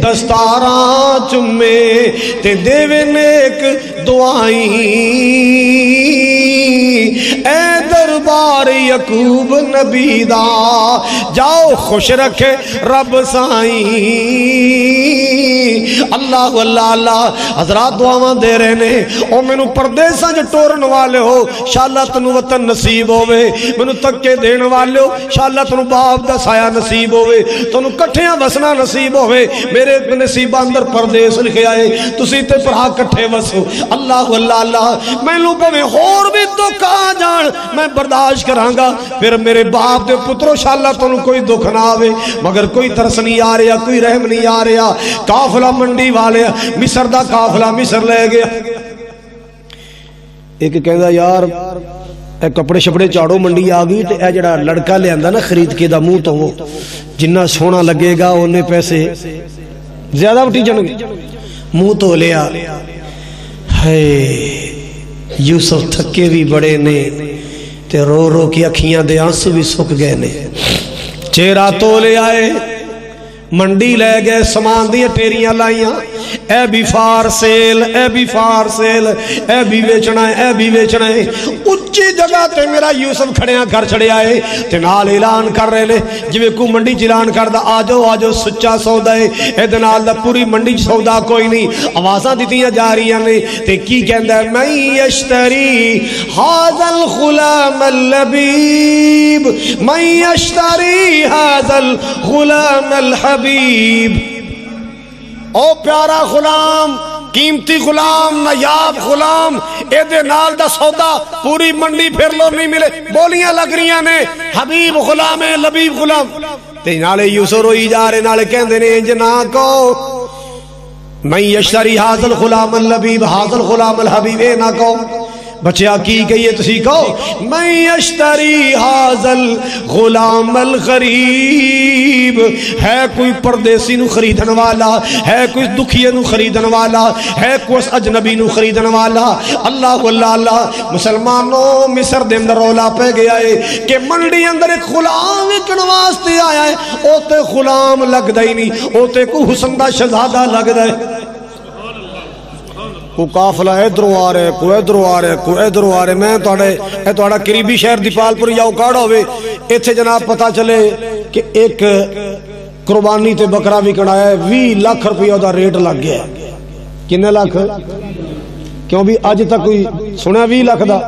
دستاراں چمے تے دیوے نیک دعائیں اے دربار یعقوب نبی دا، جاؤ خوش رکھے رب سائیں۔ اللہ اللہ اللہ حضرات دعاواں دے رہے نے او مینوں پردیساں جو ٹورن والے ہو شاءاللہ تنوں وطن نصیب ہوے، مینوں تکے دین والے ہو شاءاللہ تنوں باپ دا سایہ نصیب ہوے، تنوں کٹھیاں وسنا نصیب ہوے، میرے نصیب اندر پردیس لکھے آئے تسی تے بھرا کٹھے وسو۔ اللہ اللہ اللہ مینوں بھویں ہور بھی دکھ آ جان میں برداشت کراں گا، پھر میرے باپ دے پترو شاءاللہ تنوں کوئی دکھ نہ آوے، مگر کوئی ترس نہیں آ رہا، کوئی رحم نہیں آ رہا۔ قافلہ منڈی والے مصر دا قافلہ مصر لے گیا۔ ایک کہندا یار اے کپڑے شپڑے چاڑو منڈی آ گئی تے اے جڑا لڑکا لے آندا نا خرید کے دا منہ تو وہ جنہ سونا لگے گا اونے پیسے زیادہ وٹی جن گے، منہ تو لیا۔ ہے یوسف تھکے بھی بڑے نے تے رو رو کی اکھیاں دے آنسو بھی سک گئے نے، چہرہ تو لے آئے منڈی لے گئے، سامان دی ٹیریاں لائیاں، اے بھی فار سیل، اے بھی فار سیل، اے بھی بیچنا ہے، اے بھی بیچنا ہے۔ اچھی جگہ تے میرا یوسف کھڑیاں کر چھڑے آئے تے نال اعلان کر رہے نے جویں کو منڈی چ اعلان کردا آجو آجو سچا سودا ہے، اے دے نال دا پوری منڈی چ سودا کوئی نہیں، آوازاں دتیاں جا رہیاں نے تے کی کہندا ہے من یشتری ھذا الغلام اللبیب، من یشتری ھذا الغلام الحبیب، او پیارا غلام، قیمتی غلام، نایاب غلام، اے دے نال دا سودا پوری منڈی پھر لو نہیں ملے، بولیاں لگ رہیاں نے حبیب غلام ہے، لبیب غلام تے نالے یوسف روئی جا رہے، نالے کہندے نے انج نہ کو من یشتری ھذا الغلام اللبیب ھذا الغلام الحبیب، اے نہ کو بچیا کی کہیے تسی کہو من یشتری ھذا الغلام الغریب، ہے کوئی پردیسی نو خریدن والا، ہے کوئی دکھیے نو خریدن والا، ہے کوئی اجنبی نو خریدن والا۔ اللہ اللہ اللہ مسلمانوں مصر دے اندر رولا پہ گیا ہے کہ منڈی اندر ایک غلام وکن واسطے آیا ہے، او تے غلام لگدا ہی نہیں، او تے کوئی حسن دا شہزادہ لگدا ہے۔ کو قافلہ ادھروں آ رہے، کو ادھروں آ رہے، کو ادھروں آ رہے، میں تھوڑا قریبی شہر دیپال پور یا اکاڑا ہوئے ایتھے جناب پتہ چلے کہ ایک قربانی تے بکرا وکن آیا ہے، 20 لاکھ روپیہ دا ریٹ لگ گیا ہے۔ کنے لاکھ؟ کیوں بھی اج تک کوئی سنیا 20 لاکھ دا؟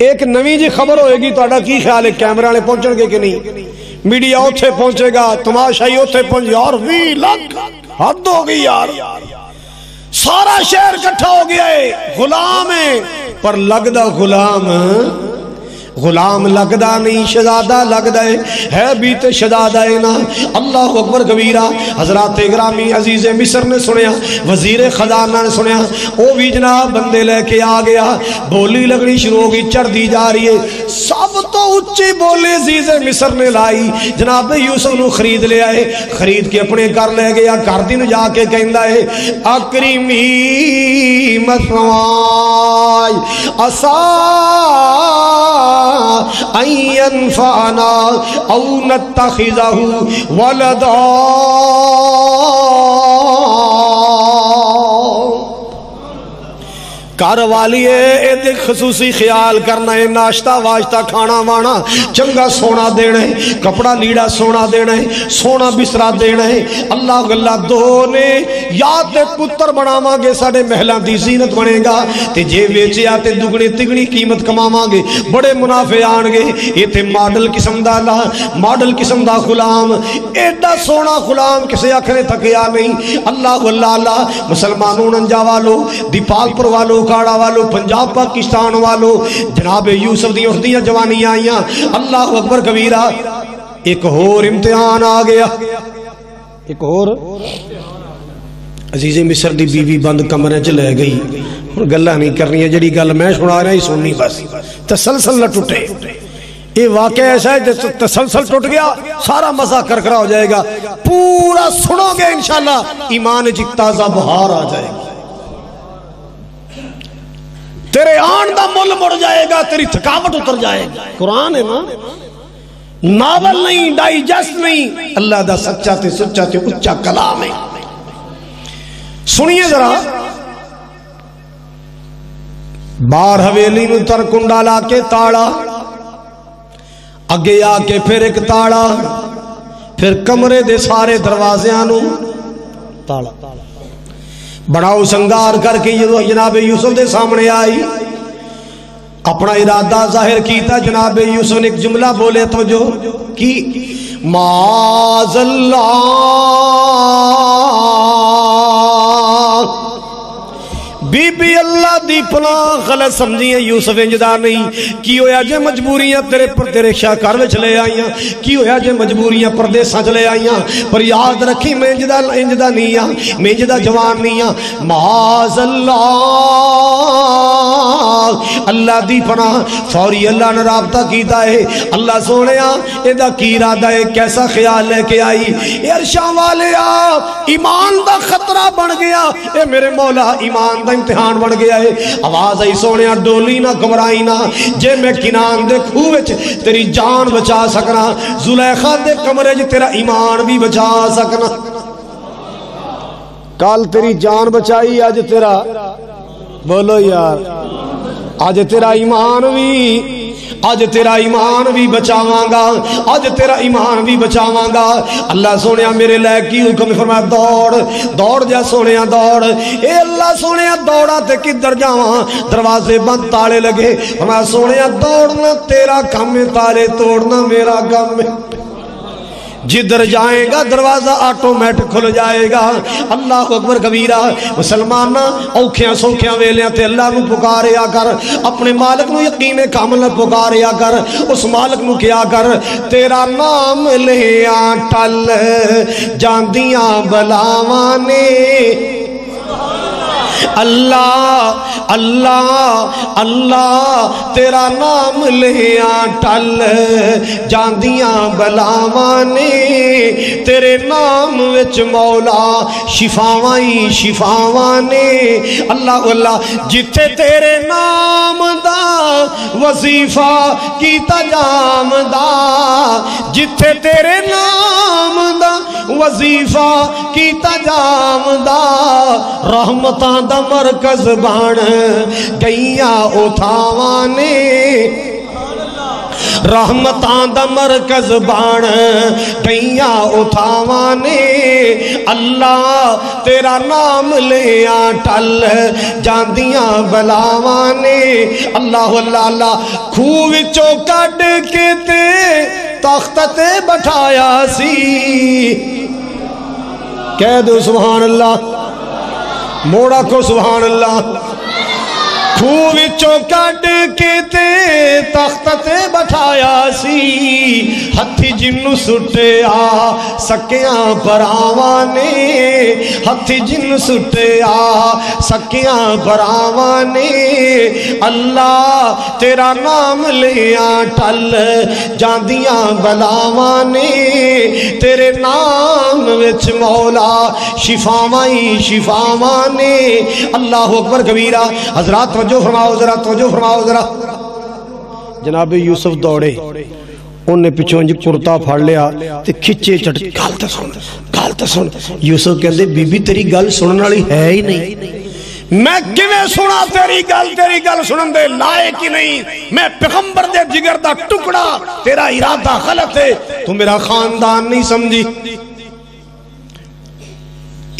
ایک نویں جی خبر ہوئے گی، تہاڈا کی خیال ہے کیمرے والے پہنچن گے کہ نہیں؟ میڈیا اوتھے پہنچے گا، تماشائی اوتھے پہنچ، یار 20 لاکھ حد ہو گئی یار، سارا شہر کٹھا ہو گیا ہے، غلام ہے پر لگدا غلام لگدا نہیں، شہزادہ لگدا ہے بیت شہزادہ ہے نا۔ اللہ اکبر کبیرہ۔ حضرات گرامی عزیز مصر نے سنیا، وزیر خزانہ نے سنیا، وہ بھی جناب بندے لے کے آ گیا، بولی لگنی شروع ہو گئی، چڑھ دی جا رہی ہے، سب تو اچھی بولی عزیز مصر نے لائی، جناب یوسف نو خرید لے آئے، خرید کے اپنے گھر لے گیا، گھر دن جا کے کہندا ہے اکرمی مثوائی اسا ان ينفعنا او نتخذه ولدا، گھر والی ہے خصوصی خیال کرنا ہے، ناشتہ واشتہ کھانا وانا چنگا سونا دینا ہے، کپڑا لیڑا سونا دینا ہے، سونا بسرا دینا ہے۔ اللہ اللہ دو نے یا تے پتر بناواں گے ساڑے محلاں دی زینت بنے گا، تے جے ویچیا تے دگنی تگنی قیمت کماواں گے، بڑے منافع آن گے۔ یہ تے ماڈل قسم دا ماڈل قسم دا غلام، ایڈا سونا غلام کسے آکھنے تکیا نہیں۔ اللہ اللہ مسلمانوں ننجا والو، دیپالپور والو، کاڑا والو، پنجاب پاکستان والو، جناب یوسف دی اٹھدیاں جوانی آئیاں۔ اللہ اکبر کبیرہ۔ ایک اور امتحان آ گیا، ایک اور عزیز مصر دی بی بی بند کمرے چ لے گئی۔ ہن گلاں نہیں کرنی ہے، جڑی گل میں سنا رہا ہی سننی بس، تسلسل نہ ٹوٹے۔ یہ واقعہ ایسا ہے جس تسلسل ٹوٹ گیا سارا مزہ کرکرا ہو جائے گا۔ پورا سنو گے انشاءاللہ ایمان جی تازہ بہار آ جائے گا، تیرے آن دا مل مڑ جائے گا، تیری تھکاوٹ اتر جائے گا۔ قرآن ہے نا، ناول نہیں، ڈائجسٹ نہیں، اللہ دا سچا تے سچا تے اچا کلام ہے۔ سنیے ذرا، بار حویلی نو تر کنڈا لا کے تاڑا، اگے آ کے پھر ایک تاڑا، پھر کمرے دے سارے دروازیاں نو تاڑا، بڑاؤ سنگار کر کے جناب یوسف دے سامنے آئی، اپنا ارادہ ظاہر کیتا۔ جناب یوسف نے ایک جملہ بولے تو جو کی معاذ اللہ بی بی اللہ دی پناہ غلط سمجھیے یوسف انجدہ نہیں کی ہویا جے مجبوریاں تیرے پر تیرے شاکار میں چلے آئیاں، کی ہویا جے مجبوریاں پردیساں چلے آئیاں، پر یاد رکھی میں انجدہ نہیں ہاں، میں انجدہ جوان نہیں ہاں۔ معاذ اللہ اللہ دی پناہ، فوری اللہ نے رابطہ کیتا ہے۔ اللہ سونے ایدہ کی ارادہ ہے، کیسا خیال لے کے آئی؟ ارشاں والے ایمان دا خطرہ بڑھ گیا، اے میرے مولا ایمان دا امتحان بڑھ گیا ہے۔ آواز آئی سونے ڈولی نہ گھبرائی نہ، جے میں کنان دے کھوچ تیری جان بچا سکنا، زلیخا دے کمرے جے تیرا ایمان بھی بچا سکنا۔ کل تیری جان بچائی، آج تیرا بولو یار، آج تیرا ایمان بھی، آج تیرا ایمان بھی بچاواں گا، آج تیرا ایمان بھی بچاواں گا۔ اللہ سونیا میرے لے کی حکم فرمایا دوڑ دوڑ جا سونیا دوڑ۔ اے اللہ سونیا دوڑا تے کدھر جاواں؟ دروازے بند تالے لگے، فرمایا سونیا دوڑنا تیرا کام ہے، تالے توڑنا میرا کام ہے۔ جدھر جائے گا دروازہ آٹومیٹک کھل جائے گا۔ اللہ اکبر کبیرہ۔ مسلمانہ اوکھیاں سوکھیاں ویلیاں تے اللہ نو پکاریا کر، اپنے مالک نو یقین کامل پکاریا کر، اس مالک نو کیا کر، تیرا نام لیا ٹل جاندیاں بلاواں نے۔ اللہ اللہ اللہ تیرا نام لیا ٹل جاندیاں بلاواں نے، تیرے نام وچ مولا شفاواں ہی شفاواں نے۔ اللہ اللہ جتھے تیرے نام دا وظیفہ کیتا جامدا، جتھے تیرے نام دا وظیفہ کیتا جامدا، رحمتاں دا مرکز بان گئیاں اتھاواں نے، رحمتاں دا مرکز بان گئیاں اتھاواں نے۔ اللہ تیرا نام لیا ٹل جاندیاں بلاواں نے۔ اللہ اللہ اللہ کھوہ وچوں کڈ کے تے تخت تے بٹھایا سی، کہہ دو سبحان اللہ، موڑا کو سبحان اللہ۔ کھوہ وچوں کڈ کے تے تخت تے بٹھایا سی، ہتھی جنوں سٹیا سکیاں بھراواں نے، ہتھی جنوں سٹیا سکیاں بھراواں نے۔ اللہ تیرا نام لیا ٹل جاندیاں بلاواں نے، تیرے نام وچ مولا شفاواں ہی شفاواں نے۔ اللہ اکبر کبیرہ۔ حضرات توجہ فرماؤ ذرا، توجہ فرماؤ ذرا۔ جناب یوسف دوڑے، انہیں پچھوں انج کرتا پھاڑ لیا تے کھچے چٹ، گل تے سن، گل تے سن۔ یوسف کہندے بی بی تیری گل سنن والی ہے ہی نہیں، میں کیویں سنا تیری گل سنن دے لائق ہی نہیں، میں پیغمبر دے جگر دا ٹکڑا، تیرا ارادہ غلط ہے، تو میرا خاندان نہیں سمجھی۔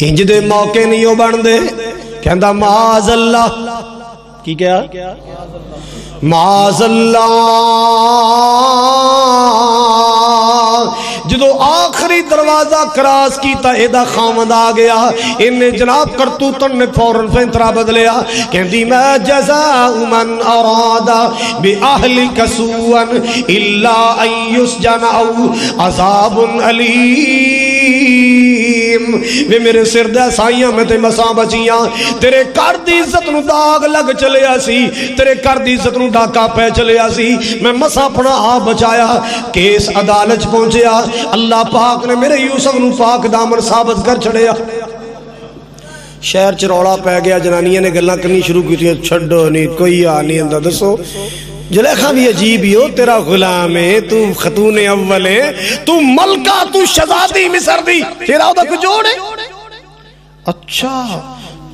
انج دے موقع نہیں ہو بن دے، کہندا معاذ اللہ، کی کیا معاذ اللہ، جدو آخری دروازہ کراس کیتا ایدہ خامد آ گیا، انہیں جناب کرتوتن نے فوراں فینترا بدلیا، کہندی میں جزاء من ارادا بی اہلک سوءا الا ان یسجن او عذاب علیم۔ وے میرے سر دے سائیاں میں تے مساں بچیاں، تیرے کر دی عزت نو داغ لگ چلیا سی، تیرے کر دی عزت نو ڈاکا پہ چلیا سی، میں مساں اپنا آپ بچایا، کیس عدالت پہنچیا، اللہ پاک نے میرے یوسف نو پاک دامن ثابت کر چھڑیا۔ شہر چ روڑا پہ گیا، جنانیاں نے گلاں کرنی شروع کی تھی، چھڑو نہیں کوئی آ نہیں اندر دسو۔ زلیخا بھی عجیب ہی ہو، تیرا غلام ہے، تو خاتون اول ہے، تو ملکہ، تو شہزادی مصر دی، تیرا ہوتا کچھ جوڑ ہے۔ اچھا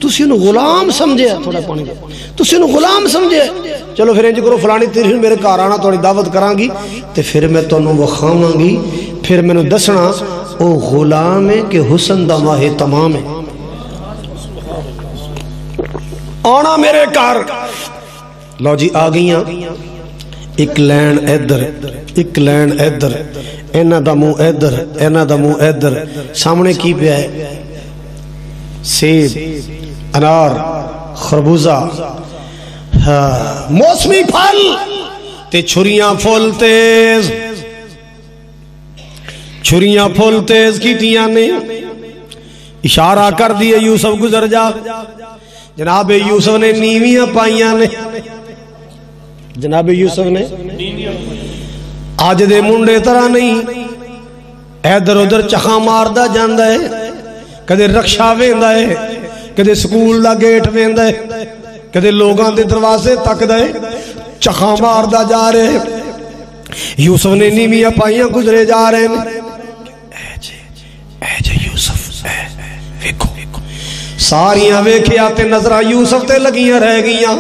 تسی انہوں غلام سمجھے، تھوڑا پانی دے، تسی انہوں غلام سمجھے، چلو پھر انج کرو فلانی تیری میرے کار آنا توڑی دعوت کران گی تے پھر میں تو انہوں وخاواں گی، پھر میں نے دسنا او غلام ہے کہ حسن دا ماہ تمام ہے۔ آنا میرے کار، لو جی آ گئیاں، ایک لین ایدر، ایک لین ایدر، اینا دا منہ ایدر، اینا دا منہ ایدر، سامنے کی پہ ہے سیب، انار، خربوزہ، موسمی پھل، تے چھریاں پھول تیز، چھریاں پھول تیز کی تیاں نے اشارہ کر دیے یوسف گزر جا۔ جناب یوسف نے نیویاں پائیاں نے، جناب یوسف نے آج دے منڈے طرح نہیں، ایدر ادھر چخا ماردہ جاندہ ہے، کدے رکشا ویندہ ہے، کدے سکول دا گیٹ ویندہ ہے، کدے لوگاں دے دروازے تک دے چخا ماردہ جا رہے۔ یوسف نے نیویاں پائیاں گزرے جا رہے ہیں، اے جے یوسف، ویکھو ساریاں ویکھے آتے نظرہ یوسف تے لگیاں رہ گیاں۔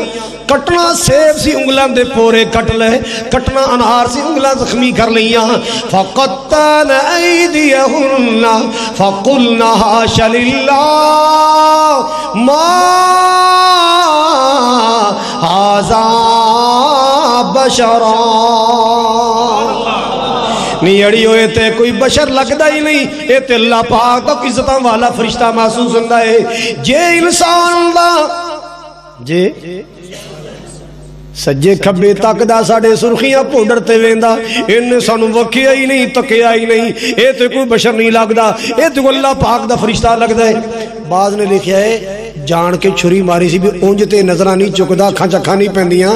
کٹنا سیب سی انگلاں دے پورے کٹ لے، کٹنا انہار سی انگلاں زخمی کر لیاں۔ فَقَطَّعْنَ أَيْدِيَهُنَّ فَقُلْنَ حَاشَ لِلَّهِ مَا هَٰذَا بَشَرًا۔ نہیں اڑی ہوئے تے کوئی بشر لگدا ہی نہیں، اے تے اللہ پاک کا عزتاں والا فرشتہ محسوس ہوندا ہے۔ جے انسان دا جے سجے کھبے تک دا ساڑے سرخیاں پوڈر تے ویندا، انہیں سانو وکھیا ہی نہیں، تکیا ہی نہیں، اے تے کوئی بشر نہیں لگدا، اے تے اللہ پاک دا فرشتہ لگدا ہے۔ بعض نے لکھیا ہے جان کے چھری ماری سی بھی اونج تے نظرہ نہیں چکدا، کھاں چکھاں نہیں پہندیاں،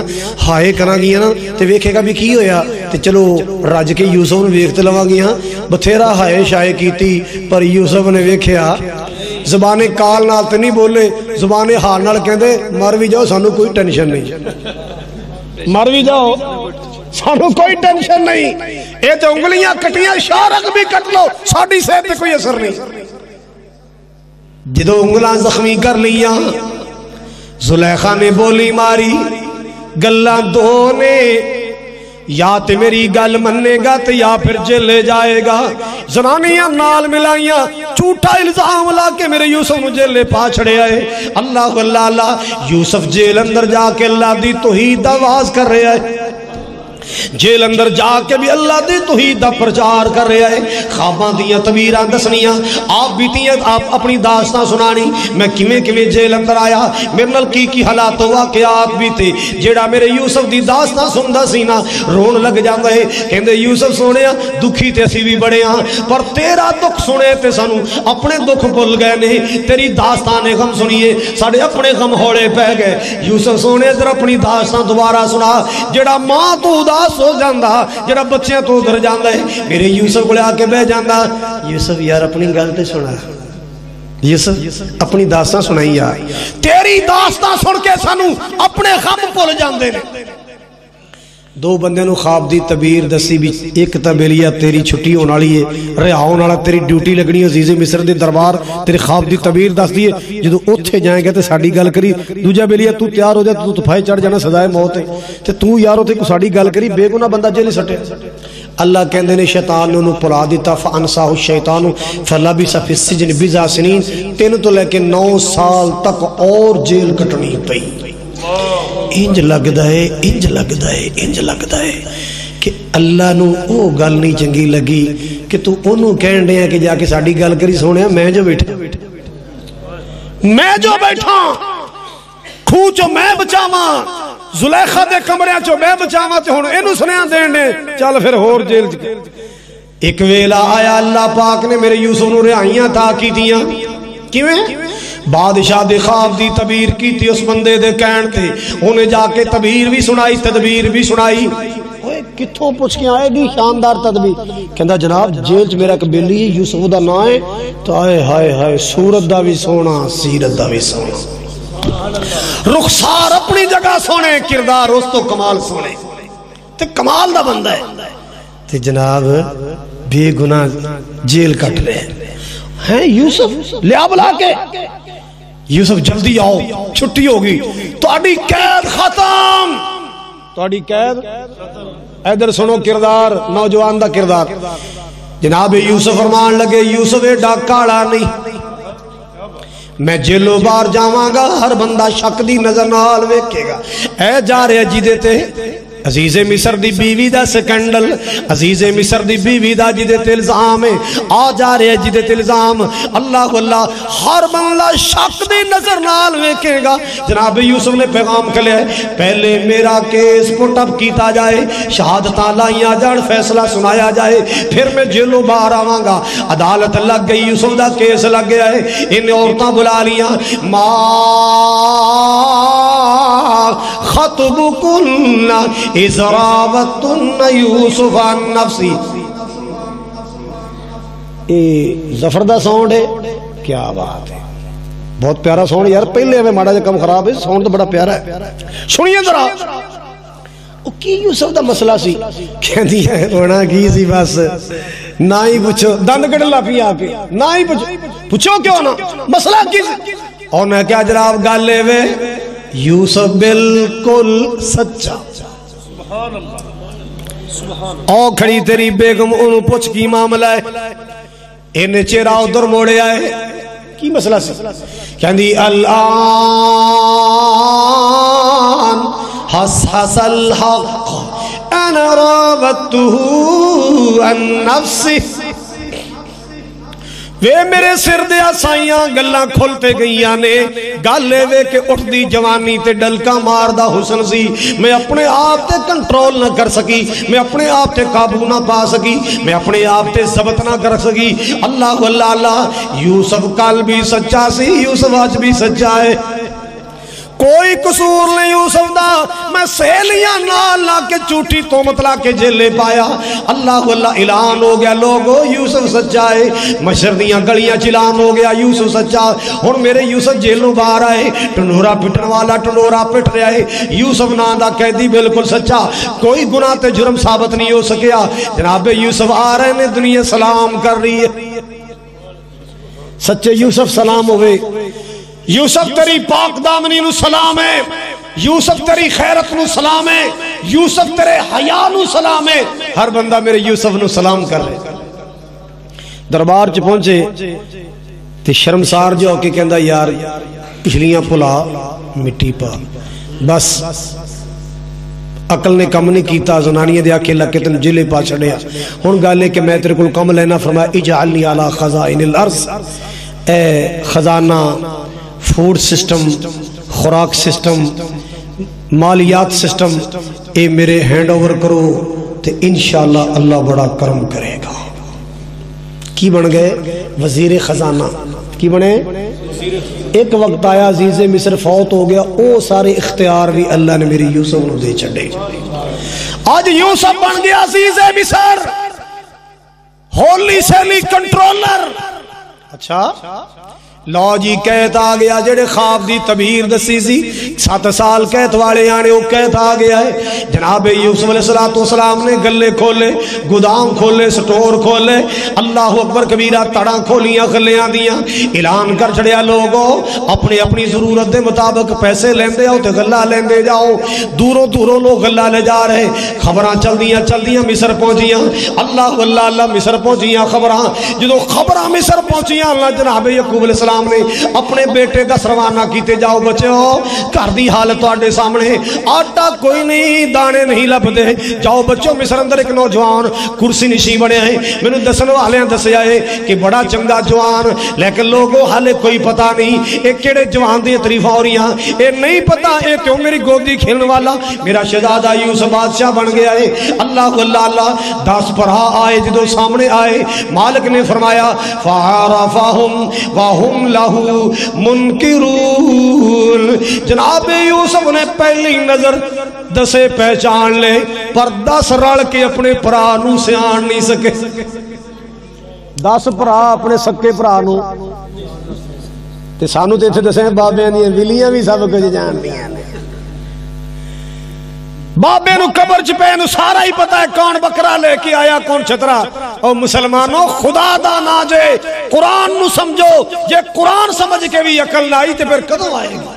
ہائے کراں گیاں نا تے ویکھے گا بھی کی ہویا، تے چلو رج کے یوسف نے ویکھتے لواں گیاں، بتھیرا ہائے شائے کیتی، پر یوسف نے ویکھیا زبان کال نال تے نہیں بولے، زبان حال نال کہندے مر بھی جاؤ سانو کوئی ٹینشن نہیں، مر بھی جاؤ سانو کوئی ٹینشن نہیں، اے تے انگلیاں کٹیاں شارک بھی کٹ لو ساڈی صحت تے کوئی اثر نہیں۔ جدو انگلاں زخمی کر لیاں، زلیخا نے بولی ماری، گلاں دو نے، یا تے میری گل مننے گا تے یا پھر جیل لے جائے گا۔ زنانیاں نال ملائیاں، جھوٹا الزام لا کے میرے یوسف نو جیل لے پا چھڑے آئے۔ اللہ اللہ اللہ، یوسف جیل اندر جا کے اللہ دی توحید آواز کر رہے آئے، جیل اندر جا کے بھی اللہ دی توحید دا پرچار کر رہے ہیں۔ خواباں دیاں تعبیراں دسنیاں، آپ بیتیاں، آپ اپنی داستاں سنانی، میں کیویں جیل اندر آیا، میرے نال کی حالات و واقعات بھی تھے، جیڑا میرے یوسف دی داستاں سندا سی نا رون لگ جاندا ہے، کہندے یوسف سونیا دکھی تے اسی بھی بڑے ہاں، پر تیرا دکھ سنے تے سانو اپنے دکھ بھول گئے نے، تیری داستاں غم سنیے ساڈے اپنے غم ہوڑے پہ گئے۔ یوسف سونے ذرا اپنی داستاں دوبارہ سنا، جیڑا ماں تو اداس ہو جاندہ، جڑا بچیاں تو ادھر جاندہ ہے، میرے یوسف کو لے آکے بہ جاندہ، یوسف یار اپنی گل تے سنا، یوسف اپنی داستاں سنائی یار، تیری داستاں سن کے سانو اپنے غم بھول جاندے نے۔ دو بندے نو خواب دی تعبیر دسی بھی ایک تبیلیا تیری چھٹی ہونے والی ہے رہا ہونے والا تیری ڈیوٹی لگنی ہے عزیز مصر دے دربار تیری خواب دی تعبیر دس دی ہے جدو اوتھے جائیں گے تے ساڈی گل کری دوجا بیلیا تو تیار ہو جا تو تفائے چڑھ جانا سزائے موت ہے تے تو یار اوتھے کو ساڈی گل کری بے گناہ بندہ جیل سٹے اللہ کہندے نے شیطان نے انہوں پلا دیتا فانساہ الشیطان فلبث فی السجن بضع سنین 3 تو لے کے 9 سال تک اور جیل کٹنی پئی انج لگدا ہے کہ اللہ نو او گل نہیں چنگی لگی کہ تو انہوں کہن دیا کہ جا کے ساڑی گل کری سونیا میں جو بیٹھا کھوچو میں بچاواں زلیخہ دے کمرے چو میں بچاواں تے ہن اینو سنیا دینے چل پھر ہور جیل چ ایک ویلا آیا اللہ پاک نے میرے یوسف نو رہائیاں تا کی دیاں کیویں بادشاہ دے خواب دی تعبیر کی تھی اس بندے دے کہن تے انہیں جا کے تعبیر بھی سنائی تدبیر بھی سنائی کتھوں پوچھ کے آئے گی شاندار تدبیر کہندا جناب جیل چ میرا قبیلی یوسف دا نام ہے تو آئے ہائے ہائے صورت دا بھی سونا سیرت دا بھی سونا رخسار اپنی جگہ سونے کردار اس تو کمال سونے تے کمال دا بندہ ہے تے جناب بے گناہ جیل کٹ رہے ہیں یوسف لیا بلا کے یوسف جلدی آؤ چھٹی ہوگی تہاڈی قید ختم تہاڈی قید ادھر سنو کردار نوجوان دا کردار جناب یوسف فرمان لگے یوسف ایڈا کالا نہیں میں جیلو بار جاواں گا ہر بندہ شک دی نظر نال ویکھے گا اے جا رہے جی دیتے عزیز مصر دی بیوی دا سکنڈل عزیز مصر دی بیوی دا جدے الزام ہے آ جا رہے جدے الزام اللہ واللہ ہر بندہ شک دی نظر نال ویکھے گا جناب یوسف نے پیغام کلے پہلے میرا کیس پٹ اپ کیتا جائے شہادتاں لائیاں جان فیصلہ سنایا جائے پھر میں جیلوں باہر آواں گا عدالت لگ گئی یوسف دا کیس لگ گیا ہے ان عورتاں بلا لیاں ما خطبکن اذ راوتن یوسف عن نفسی ظفر دا ساؤنڈ ہے کیا بات ہے بہت پیارا ساؤنڈ یار پہلے ہمیں ماڑا جا کم خراب ہے ساؤنڈ تو بڑا پیارا ہے سنیے ذرا کی یوسف دا مسئلہ سی کہندی ہے ہونا کی سی بس نہ ہی پوچھو دند کڑلا پی آ کے نہ ہی پوچھو کیوں نہ مسئلہ کی سی اور نہ کیا جناب گل لے وے یوسف بالکل سچا او کھڑی تیری بیگم انہوں پوچھ کی معاملہ ہے انہیں چہرہ ادھر موڑے آئے کی مسئلہ سی کہندی الان حس الحق انا راودتہ عن نفسی وے میرے سر دیا سائیاں گلاں کھولتے گئیاں نے گالے وے کے اٹھ دی جوانی تے ڈلکا مار دا حسن سی میں اپنے آپ تے کنٹرول نہ کر سکی میں اپنے آپ تے قابو نہ پا سکی میں اپنے آپ تے ضبط نہ کر سکی اللہ اللہ اللہ یوسف کل بھی سچا سی یوسف آج بھی سچا ہے کوئی قصور نہیں یوسف دا میں سہیلیاں نال لا کے چوٹی تو مطلع کے جیلے پایا اللہ اللہ اعلان ہو گیا لوگو یوسف سچا ہے مشردیاں گلیاں چلان ہو گیا یوسف سچا اور میرے یوسف جیلوں باہر آئے ٹنورا پٹن والا ٹنورا پٹ رہا ہے یوسف نام دا قیدی بالکل سچا کوئی گناہ تے جرم ثابت نہیں ہو سکیا جناب یوسف آ رہے نے دنیا سلام کر رہی ہے سچے یوسف سلام ہوئے یوسف تیری پاک دامنی نو سلام ہے یوسف تیری خیرت نو سلام ہے یوسف تیرے حیا نو سلام ہے ہر بندہ میرے یوسف نو سلام کر رہے دربار چ پہنچے تے شرمسار جو ہو کے کہندا یار پچھلیاں پلا مٹی پا بس عقل نے کم نہیں کیتا زنانیاں دے آکھے لگ کے تن جلے پا چھڑیا ہن گل ہے کہ میں تیرے کول کم لینا فرمایا اجعلنی علی خزائن الارض اے خزانہ فوڈ سسٹم خوراک سسٹم مالیات سسٹم اے میرے ہینڈ اوور کرو تے انشاءاللہ اللہ بڑا کرم کرے گا کی بن گئے وزیر خزانہ کی بنے ایک وقت آیا عزیز مصر فوت ہو گیا او سارے اختیار بھی اللہ نے میری یوسف نو دے چھڑے آج یوسف بن گیا عزیز مصر ہولی سیلی کنٹرولر اچھا لو جی قید آ گیا، جڑے خواب دی تعبیر دسی سی 7 سال قید والے آنے وہ قید آ گیا ہے۔ جناب یوسف علیہ السلام نے گلے کھولے، گودام کھولے، سٹور کھولے، اللہ اکبر کبیرہ، تڑاں کھولیاں، خلیاں دیاں، اعلان کر چھڑیا لوگوں اپنی اپنی ضرورت دے مطابق پیسے لیندے آؤ تے غلہ لیندے جاؤ۔ دوروں دوروں لوگ غلہ لے جا رہے، خبراں چل دیاں مصر پہنچیاں، اللہ اللہ اللہ مصر پہنچیاں خبراں۔ جدو خبراں مصر پہنچیاں، اللہ جناب یعقوب علیہ السلام نے اپنے بیٹے 10 روانہ کیتے، جاؤ بچو گھر دی حالت تواڈے سامنے، آٹا کوئی نہیں، دانے نہیں لبدے، جاؤ بچو مصر اندر ایک نوجوان کرسی نشین بنیا ہے، مینوں دسن والے دسیا ہے کہ بڑا چنگا جوان، لیکن لوگوں حالے کوئی پتہ نہیں اے کیڑے جوان دی تعریفاں ہو رہی ہیں، اے نہیں پتہ اے کیوں میری گودی کھیلنے والا میرا شہزادہ یوسف بادشاہ بن گیا ہے۔ اللہ اللہ اللہ 10 بھرا آئے، جدو سامنے آئے مالک نے فرمایا فعرفہم وہم لہو منکرون، جناب یوسف نے پہلی نظر 10 پہچان لے، پر 10 رل کے اپنے پرانوں سے آن نہیں سکے۔ 10 پرا اپنے سکے پرانوں تے سانو تے تھے 10 بابے دیاں ولیاں بھی سب کچھ جان دیاں نے، بابے نو قبر چ پے نو سارا ہی پتا ہے کون بکرا لے کے آیا کون چھترا۔ او مسلمانوں خدا دا نا جے قرآن نو سمجھو، جے قرآن سمجھ کے بھی عقل نہ آئی تے پھر کدوں آئے گا؟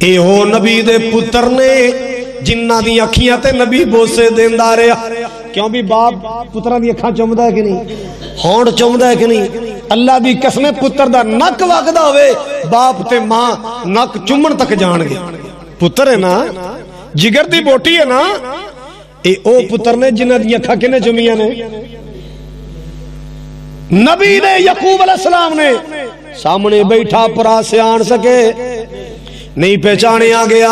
اے ہو نبی دے پتر نے جنہ دی اکھیاں تے نبی بوسے دیندا رہیا، کیوں بھی باپ پتراں دی اکھاں چومدا ہے کہ نہیں، ہونٹ چومدا ہے کہ نہیں؟ اللہ دی قسم پتر دا نک وگدا ہوئے باپ تے ماں نک چومن تک جان گے۔ پتر ہے نا، جگر دی بوٹی ہے نا، اے او پتر نے جنہ دی اکھاں کنے چومیاں نے؟ نبی نے یعقوب علیہ السلام نے سامنے بیٹھا پرا سے آن سکے نہیں، پہچانے آ گیا۔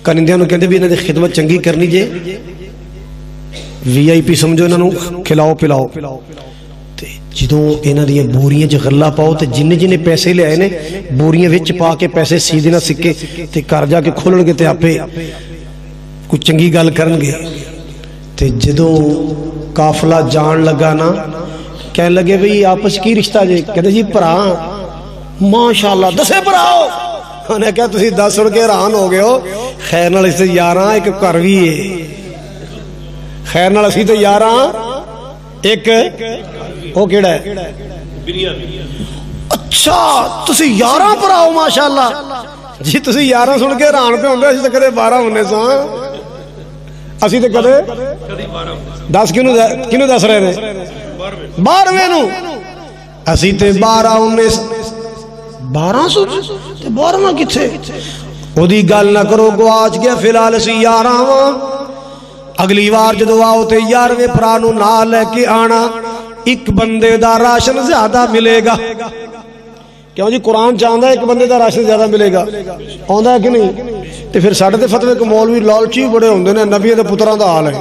کرندیاں نو کہندے بھی انہاں دی خدمت چنگی کرنی جے، وی آئی پی سمجھو انہاں نو کھلاؤ پلاؤ، تے جدوں انہاں دی بوریاں چ غلہ پاؤ تے جن پیسے لے آئے نے بوریاں وچ پا کے پیسے سیدھے نہ سکے تے گھر جا کے کھولن گے تے آپے کوئی چنگی گل کرن گے۔ تے جدوں قافلہ جان لگا نا، کہنے لگے بھئی آپس کی رشتہ جے؟ کہتے جی بھرا ماشاءاللہ 10 بھراؤ۔ انہیں کہا تسی 10 سن کے حیران ہو گئے ہو، خیر نال اسے 11 ایک گھر وی ہے، خیر نال اسی تے 11 ایک وہ کیڑا ہے؟ اچھا تسی 11 بھراؤ ماشاءاللہ جی، تسی 11 سن کے حیران پہ ہوندے، اسی تے کدے 12 ہونے ساں، اسی تے کدے 10 کنوں دس رہے نے 12ویں نو، اسی تے 12 19 1200 تے 12واں کتھے؟ او دی گل نہ کرو، گواچ گیا، فی الحال اسی 11واں۔ اگلی بار جدو آؤ تے 11ویں بھرا نو نال لے کے آنا، ایک بندے دا راشن زیادہ ملے گا۔ کیوں جی قرآن چاہتا ہے ایک بندے دا راشن زیادہ ملے گا، آندا ہے کہ نہیں؟ تے پھر ساڈے تے فتوی کو مولوی لالچی بڑے ہوندے نے، نبی دے پتراں دا حال ہے۔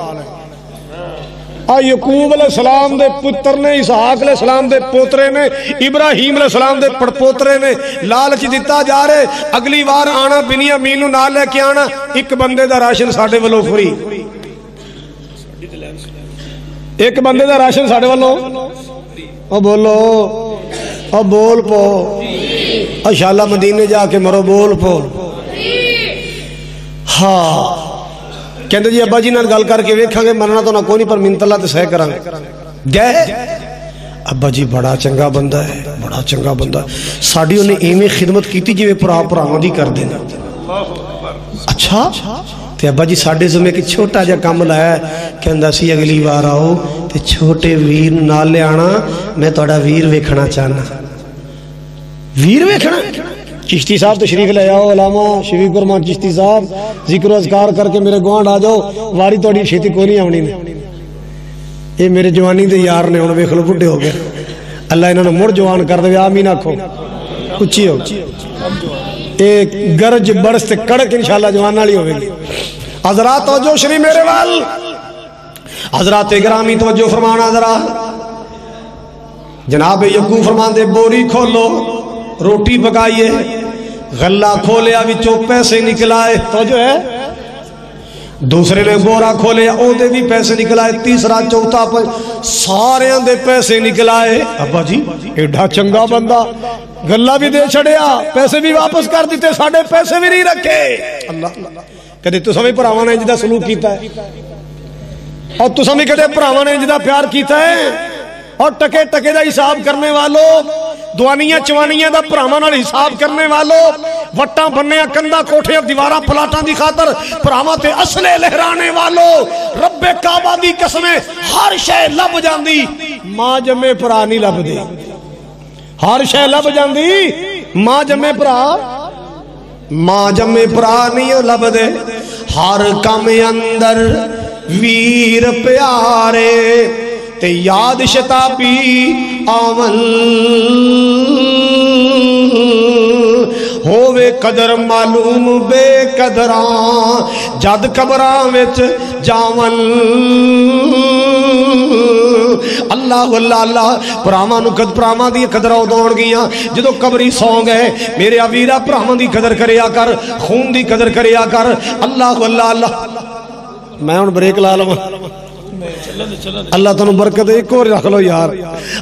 یعقوب علیہ السلام دے پتر نے، اسحاق علیہ السلام دے پوترے نے، ابراہیم علیہ السلام دے پڑپوترے نے، لالچ دیتا جا رہے، اگلی بار آنا بنیامین نو نال لے کے آنا، ایک بندے دا راشن ساڈے والوں فری، ایک بندے دا راشن ساڈے والوں، او بولو، او بول پو، انشاءاللہ مدینے جا کے مرو، بول پو۔ ہاں کہندے جی ابا جی نال گل کر کے ویکھاں گے، مننا تو نہ کوئی نہیں، پر منت اللہ تے سہ کراں گئے۔ ابا جی بڑا چنگا بندہ ہے، بڑا چنگا بندہ، ساڈی انہیں ایویں خدمت کیتی جویں بھراواں دی کر دینا۔ اچھا تے ابا جی ساڈے ذمہ کہ چھوٹا جا کام لایا ہے، کہندا سی اگلی بار آؤ تے چھوٹے ویر نال لے آنا، میں تہاڈا ویر ویکھنا چاہنا۔ ویر ویکھنا؟ چشتی صاحب تشریف لے آؤ، علامہ شفیق الرحمان چشتی صاحب، ذکر و اذکار کر کے میرے گوانڈ آ جاؤ، واری تہاڈی چھیتی کوئی نہیں آونی نے۔ یہ میرے جوانی دے یار نے، ہن ویکھ لو بڈھے ہو گئے، اللہ انہاں نوں مڑ جوان کر دے، آمین آکھو، اچھی ہو، ایک گرج برس تے کڑک انشاءاللہ جوان والی ہوے گی۔ حضرات توجہ شری میرے وال، حضرات گرامی توجہ فرمانا ذرا، جناب یعقوب فرماندے بوری کھولو، روٹی پکائیے، غلہ کھولیا وچوں پیسے نکلائے، توجہ ہے، دوسرے نے بورا کھولیا او دے بھی پیسے نکلائے، تیسرا چوتھا سارے دے پیسے نکلائے۔ ابا جی ایڈا چنگا بندہ، گلہ بھی دے چھڑیا، پیسے بھی واپس کر دیتے، ساڑھے پیسے بھی نہیں رکھے۔ اللہ کہتے تو سمیں پراواں نے جدہ سلوک کیتا ہے، اور تو سمیں کہتے پراواں نے جدہ پیار کیتا ہے، اور ٹکے ٹکے دا حساب کرنے والوں، دوانیاں چوانیاں دا پراواں نال حساب کرنے والوں، وٹاں بننے کندہ کوٹھے دیواراں پلاٹاں دی خاطر پراواں تے اصلے لہرانے والوں، رب کعبہ دی قسمیں ہر شے لب جاندی، ماں جمے پرا نہیں لب دے، ہر شے لب جاندی، ماں جمے پرا، ماں جمے پرا نہیں لب دے، ہر کم اندر ویر پیارے تے یاد شتابی آمل ہووے قدر معلوم بے قدراں جد قبراں وچ جاول۔ اللہ اللہ اللہ پراواں نو قد پراواں دی قدر اودون گیاں جدوں قبری سو گئے۔ میرے ویرا پراواں دی قدر کریا کر، خون دی قدر کریا کر۔ اللہ اللہ اللہ میں ہن بریک لا لواں، اللہ تنو برکت ایک اور رکھ لو یار۔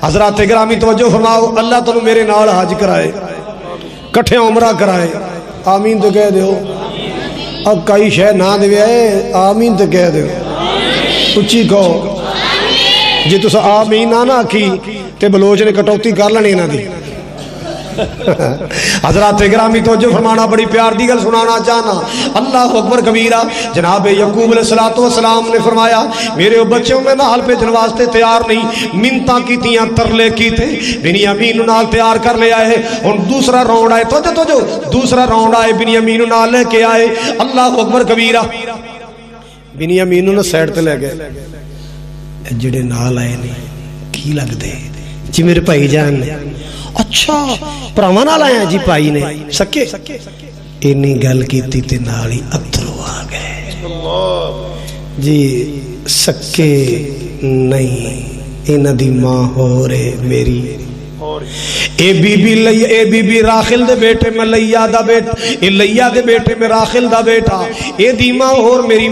حضرات گرامی توجہ فرماؤ، اللہ تنو میرے نال حج کرائے، کٹھے عمرہ کرائے، آمین تو کہہ دیو۔ اب کئی شے نہ دے آمین تو کہہ دیو، اچھی کہو جی تسا آمین نہ کی تے بلوچ نے کٹوتی کر لنی نہ دی۔ حضرات گرامی توجہ فرمانا، بڑی پیار دی گل سنانا چاہنا۔ اللہ اکبر کبیرہ۔ جناب یعقوب علیہ السلام نے فرمایا میرے بچوں میں نال پہ جن واسطے تیار نہیں، منتاں کی تیاں ترلے کی تھے، بنیامین نال تیار کر لے آئے۔ اور دوسرا راؤنڈ آئے، توجہ دوسرا راؤنڈ آئے، بنیامین نال لے کے آئے۔ اللہ اکبر کبیرہ۔ بنیامین نے سیڈ تے لے گئے، جڑے نال آئے نہیں کی لگ دے جی میرے بھائی جان نے، اچھا پراواں نال آیا جی بھائی نے سکے، اینی گل کیتی تے نال ہی اتھرو آ گئے جی سکے نہیں، انہاں دی ماں ہو رے میری، اے بی بی راخل دے بیٹے میں لیا دا بیٹا، اے لیا دے بیٹے میں راخل دا بیٹا، اے دی ماں اور میری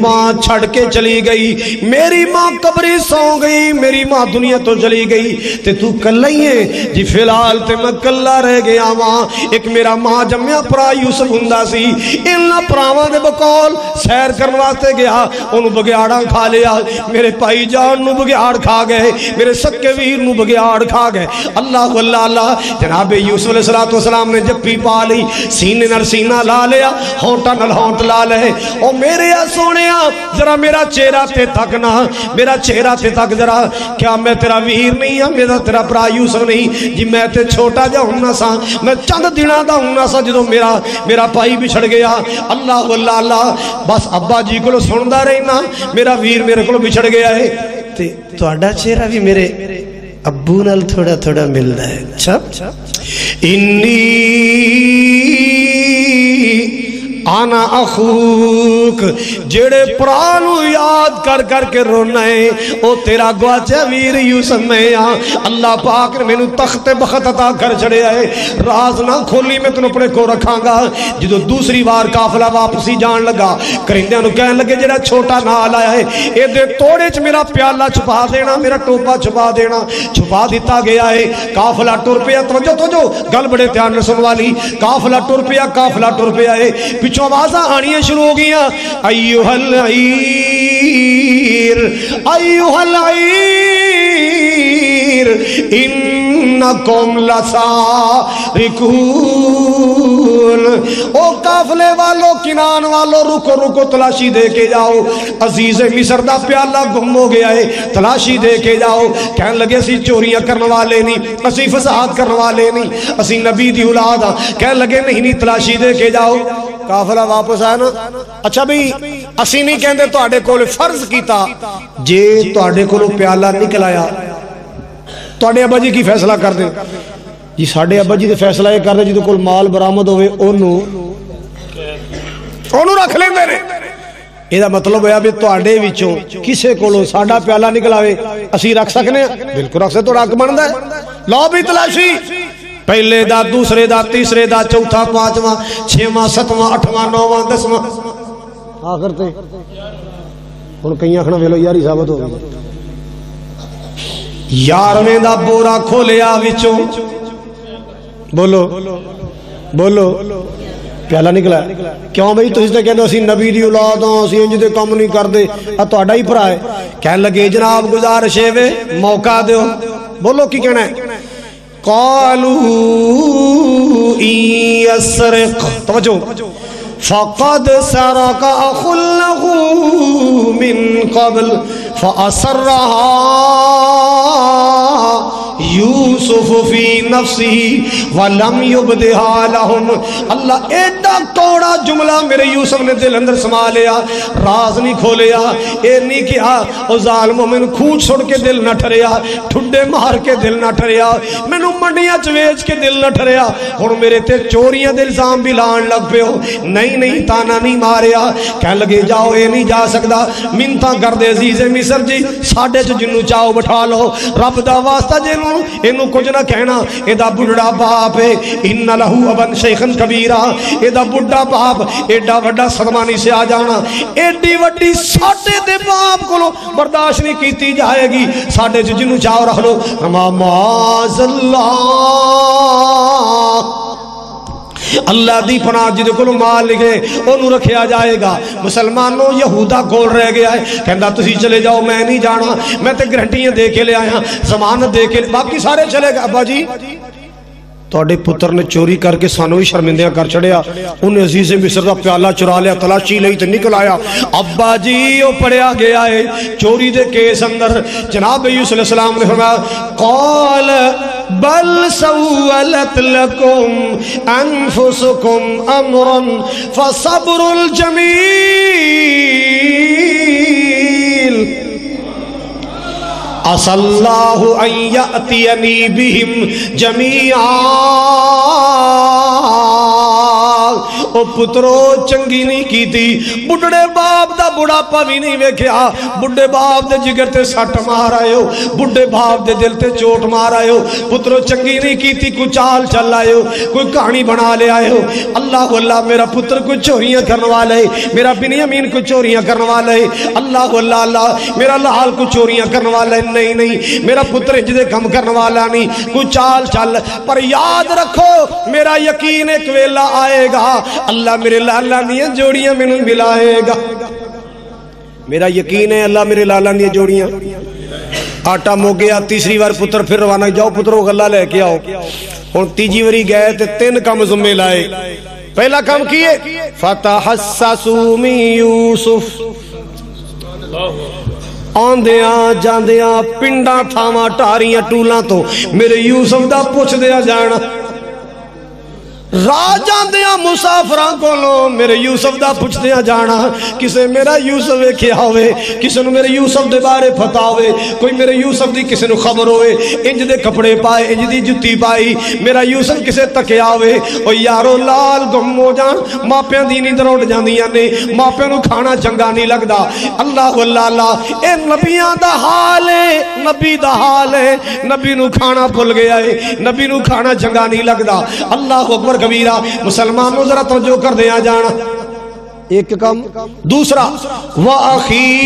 ماں چھڑ کے چلی گئی، میری ماں قبری سو گئی، میری ماں دنیا تو چلی گئی تے تو کلئی ہے جی فی الحال تے میں کلا رہ گیا ماں۔ ایک میرا ماں جمیا پرا یوسف ہندا سی، انہاں پراواں دے بقول سیر کرن واسطے گیا، انہوں بگیاڑاں کھا لیا، میرے بھائی جان نو بگیاڑ کھا گئے، میرے سکے ویر نو بگیاڑ کھا گئے۔ اللہ اللہ اللہ جناب یوسف علیہ السلام نے جپی پا لی، سینے نال سینہ لا لیا، ہونٹا نال ہونٹ لا لے۔ او میرے سونیا ذرا میرا چہرہ تے تک نہ، میرا چہرہ تے تک ذرا، کیا میں تیرا ویر نہیں ہاں، میرا تیرا برا یوسف نہیں جی، میں تے چھوٹا جا ہوں سا، میں چند دنوں دا ہوں سا جدوں میرا بھائی بچھڑ گیا۔ اللہ اللہ اللہ بس ابا جی کو سندا رہنا، میرا ویر میرے کو بچھڑ گیا ہے تے تہاڈا چہرہ بھی میرے ابو نال تھوڑا تھوڑا ملدا ہے۔ اچھا انی آنا اخوک، جڑے پرانو یاد کر کر کے رونا ہے او تیرا گواچہ ویر یوسف میں آ۔ اللہ پاک نے میں نو تخت بخت عطا کر چھڑے آئے، راز نہ کھولی میں تنو اپنے کو رکھاں گا۔ جدو دوسری بار قافلہ واپسی جان لگا، کرندیاں نو کہنے لگے جڑا چھوٹا نال آیا ہے اے دے توڑے چ میرا پیالہ چھپا دینا، میرا ٹوپا چھپا دینا۔ چھپا دیتا گیا ہے، قافلہ ٹر پیا۔ توجہ گل بڑے دھیان سے سن والی، قافلہ ٹر پیا، قافلہ ٹر پیا ہے، پیچھوں آوازاں آنیاں شروع ہو گئیاں، ایوہ العیر ایوہ العیر انکم لسارقون۔ او قافلے والو کنان والو رکو رکو تلاشی دے کے جاؤ، عزیز مصر دا پیالہ گم ہو گیا ہے، تلاشی دے کے جاؤ۔ کہنے لگے اسی چوریاں کرنے والے نہیں، اسی فساد کرنے والے نہیں، اسی نبی دی اولاد ہاں۔ کہنے لگے نہیں تلاشی دے کے جاؤ۔ قافلہ واپس آیا نا، اچھا بھی اسی نہیں کہندے تو آڑے کو فرض کیتا جے تو آڑے کو پیالہ نکل آیا تو آڑے ابا جی کی فیصلہ کر دیں جی، ساڑھے ابا جی دے فیصلہ یہ کر دیں جی تو کل مال برآمد ہوئے انہوں رکھ لیں دے یہ دا مطلب ہے ابھی تو آڑے وچوں کسے کو ساڑھا پیالہ نکل آوے اسی رکھ سکنے ہیں، بالکل رکھ سے تو رکھ بندہ ہے۔ لو بھی تلاشی، پہلے دا، دوسرے دا، تیسرے دا، چوتھا، پانچواں، چھواں، ستواں، اٹھواں، نواں، دسواں، آخر تے ہن کئی آکھنا ویلو یاری ثابت ہو گئی 11ویں دا بورا کھولیا وچوں بولو بولو پیالہ نکلا کیوں بھئی تسی تے کہندے اسی نبی دی اولاد ہاں اسی انج دے کام نہیں کردے تہاڈا ہی بھرا ہے کہن لگے جناب گزارش ہے وے موقع دیو بولو کی کہنا ہے قالوا يسرق توجہ فقد سرق اخ له من قبل فأسرها یوسف فی نفسی ولم یبدہا لہم اللہ ایڈا کوڑا جملہ میرے یوسف نے دل اندر سما لیا راز نہیں کھولیا اے نہیں کیا او ظالمو میں نے کھوچ سڑ کے دل نہ ٹھریا ٹھڈے مار کے دل نہ ٹھریا میں نے منڈیاں چویچ کے دل نہ ٹھریا اور میرے تے چوریاں دل الزام بھی لان لگ پہ ہو نہیں تانا نہیں ماریا کہنے لگے جاؤ اے نہیں جا سکتا منتاں کر دے عزیز مصر جی ساڑھے جو جنو چاہو بٹھا لو رب دا واسطہ جنو انہوں کچھ نہ کہنا ایدہ بڑھڑا باپ ہے انہ لہو ابن شیخن کبیرہ ایدہ بڑھڑا باپ ایڈا وڈا صدمانی سے آ جانا ایڈی وڈی ساڑھے دے باپ کو لو برداشت نہیں کیتی جائے گی ساڑھے جو جنو چاہو رکھ لو معاذ اللہ اللہ دی پناہ جدے کو مال لگے انہوں رکھیا جائے گا مسلمانوں یہودہ گول رہ گیا ہے کہندہ تسی چلے جاؤ میں نہیں جانا میں تے گرنٹیاں دے کے لے آیا ضمانت دے کے باقی سارے چلے گا ابا جی توڑے پتر نے چوری کر کے سانوی شرمندیاں کر چڑھیا انہیں عزیز مصر دا پیالہ چرا لیا تلاشی لئی تے نکل آیا ابا جی وہ پڑیا گیا ہے چوری دے کیس اندر جناب یوسف علیہ السلام نے فرمایا قال بل سولت لکم انفسکم امرا فصبر الجمیل عسى الله أن يأتيني بهم جميعا او پترو چنگی نہیں کی تھی بڑھڑے باپ دا بڑھا پا بھی نہیں ویکھیا بڑھڑے باپ دے جگر تے سٹ مار آئے ہو بڑھڑے باپ دے دل تے چوٹ مار آئے ہو پترو چنگی نہیں کی تھی کوئی چال چل آئے ہو کوئی کہانی بنا لے آئے ہو اللہ اللہ میرا پتر کوئی چوریاں کرنے والے میرا بنیامین کوئی چوریاں کرنے والے اللہ اللہ میرا لال کوئی چوریاں کرنے والے نہیں میرا پتر جدے کم کرنے والا نہیں کوئی چال چل پر یاد رکھو میرا یقین ایک ویلا آئے گا اللہ میرے لالا نیاں جوڑیاں میں نے ملائے گا میرا یقین ہے اللہ میرے لالا نیاں جوڑیاں آٹا مو گیا تیسری بار پتر پھر روانہ جاؤ پتروں غلہ لے کے آؤ اور تیجی وری گئے تھے 3 کام ذمہ لائے پہلا کام کیے فتحسسوا من یوسف آندیاں جاندیاں پنڈا تھاما ٹاریاں ٹولاں تو میرے یوسف دا پوچھ دیا جانا راجان دیا مسافران کو لو میرے یوسف دا پوچھ دیا جانا کسے میرا یوسف ویکھیا ہوئے کسے نو میرے یوسف دے بارے پتہ ہوئے کوئی میرے یوسف دی کسے نو خبر ہوئے انج دے کپڑے پائے انج دی جتی پائی میرا یوسف کسے تکیا ہوئے او یارو لال گم ہو جان ماپیاں دینی در اٹھ جاندیاں نے ماپیاں نو کھانا چنگا نہیں لگدا اللہ اللہ اے نبیاں دا حال ہے نبی دا حال ہے نبی نو کھانا بھول گیا ہے نبی نو کھانا چنگا نہیں لگدا اللہ اکبر کبیرہ مسلمانوں ذرا توجہ کر دیا جانا ایک کم دوسرا وَأَخِي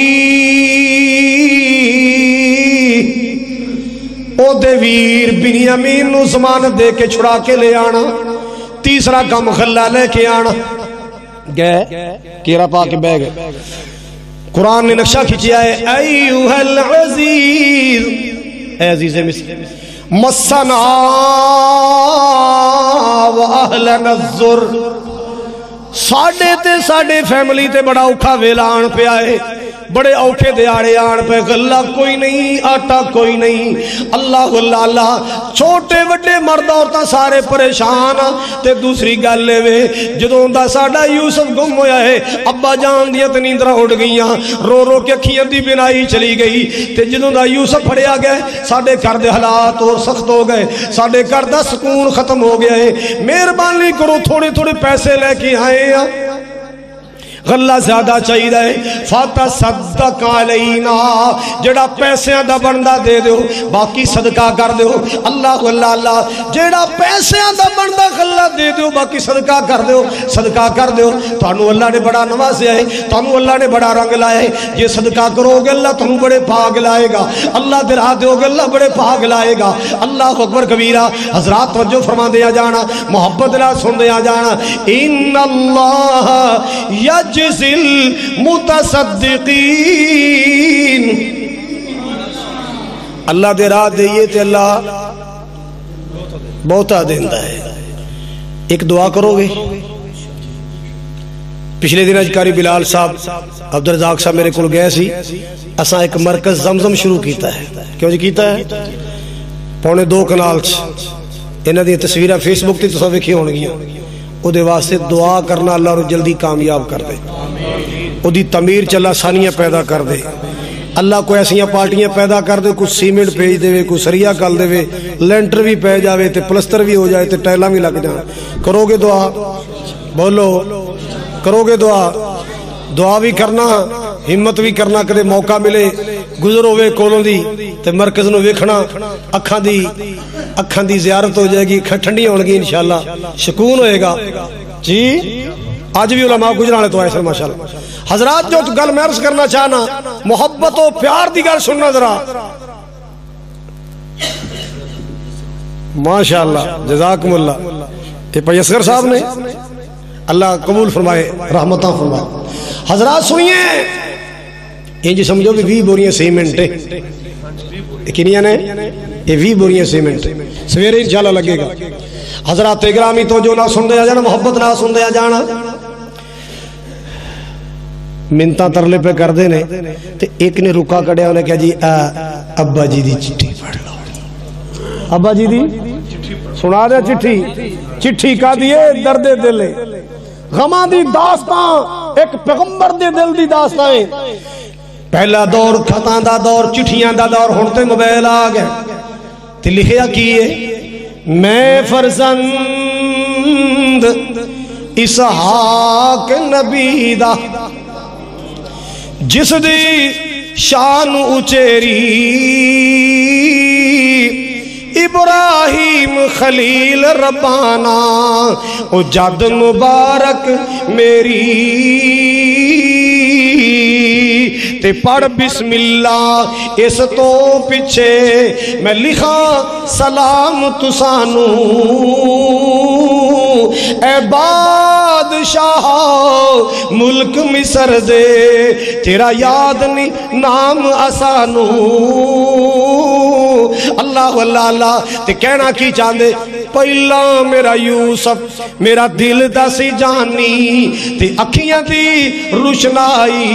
او دے ویر بنیامین نو ضمانت دے کے چھڑا کے لے آنا تیسرا کم خلا لے کے آنا گئے کیرا پا کے بے گئے قرآن نے نقشہ کھچیا ہے ایوہ العزیز اے عزیز مصر مسنا وَأَهْلَنَا الزُّرْ ساڑھے تے ساڑھے فیملی تے بڑا اوکھا ویلا آن پہ آئے بڑے اوکھے دیاڑے آن پہ غلہ کوئی نہیں آٹا کوئی نہیں اللہ اللہ چھوٹے وڈے مرد عورتاں سارے پریشان تے دوسری گل لے وے جدوں دا ساڑھا یوسف گم ہویا ہے ابا جان دیا تے نیندرہ اٹھ گئیاں رو رو کے کھیاں دی بنائی چلی گئی تے جدوں دا یوسف پھڑیا گئے ساڑھے کر دے حالات اور سخت ہو گئے ساڑھے کر دا سکون ختم ہو گیا ہے مہربانی کرو تھوڑے تھوڑے پیسے لے کے آئے ہیں غلہ زیادہ چاہیے ہے فَتَصَدَّقَ عَلَيْنَا جڑا پیسے دا بندہ دے دو باقی صدقہ کر دو اللہ اللہ جڑا پیسیاں دا بندہ غلہ دے دیو باقی صدقہ کر دیو صدقہ کر دیو تانوں اللہ نے بڑا نوازیا ہے تانوں اللہ نے بڑا رنگ لایا ہے یہ صدقہ کرو گے اللہ تانوں بڑے بھاگ لائے گا اللہ دے راہ دیو گے اللہ بڑے بھاگ لائے گا اللہ اکبر کبیرہ حضرات توجہ فرما دیا جانا محبت نہ سن دیا جانا ان اللہ یجزی المتصدقین اللہ دے راہ دئیے تے اللہ بہتا دیندہ ہے ایک دعا کرو گے پچھلے دن اجکاری بلال صاحب عبدالرزاق صاحب میرے کل گئے سی اساں ایک مرکز زمزم شروع کیتا ہے کیوں جی کیتا ہے 2.5 کنال انہاں دی تصویرہ فیس بک تے تساں ویکھی ہون گیاں او دے واسطے دعا کرنا اللہ رو جلدی کامیاب کر دے او دی تعمیر چ اللہ ثانیہ پیدا کر دے اللہ کو ایسیاں پارٹیاں پیدا کر دے کچھ سیمنٹ بھیج دے کچھ سریا کل دے لینٹر بھی پہ جاوے تے پلسٹر بھی ہو جائے تے ٹائلاں بھی لگ جائیں کرو گے دعا بولو کرو گے دعا بھی کرنا ہمت بھی کرنا کدے موقع ملے گزر ہوئے کولوں دی تے مرکز نو ویکھنا اکھاں دی زیارت ہو جائے گی ٹھنڈی ہون گی انشاءاللہ سکون ہوئے گا جی آج بھی علماء گجرانے تو آئے سن ماشاءاللہ حضرات جو گل میں عرض کرنا چاہنا محبت و پیار دی گل سننا ذرا ماشاءاللہ جزاکم اللہ یہ پی اصغر صاحب نے اللہ قبول فرمائے رحمتاں فرمائے حضرات سنیے یہ جی سمجھو بھی 20 بوریاں سیمنٹ ہے کنیاں نے یہ 20 بوریاں سیمنٹ سویرے انشاءاللہ لگے گا حضرات گرامی تو جو نہ سن دیا جانا محبت نہ سن دیا جانا منتاں ترلے پہ کر دینے تو ایک نے رکا کڑیا انہیں کہا جی ابا جی دی چٹھی پڑھ لو ابا جی دی سنا دے چٹھی کا دیئے درد دل غماں دی داستان ایک پیغمبر دے دل دی داستان ہے پہلا دور خطاں دا دور چٹھیاں دا دور ہونتے موبائل آ گئے تے لکھیا کیے میں فرزند اسحاق نبی دا جس دی شان اچیری ابراہیم خلیل ربانا او جد مبارک میری تے پڑھ بسم اللہ اس تو پیچھے میں لکھا سلام تسانو اے بادشاہ ملک مصر دے تیرا یاد نہیں نام آسانو اللہ واللہ اللہ تے کہنا کی چاندے پہلا میرا یوسف میرا دل دا سی جانی تے اکھیاں دی روشنائی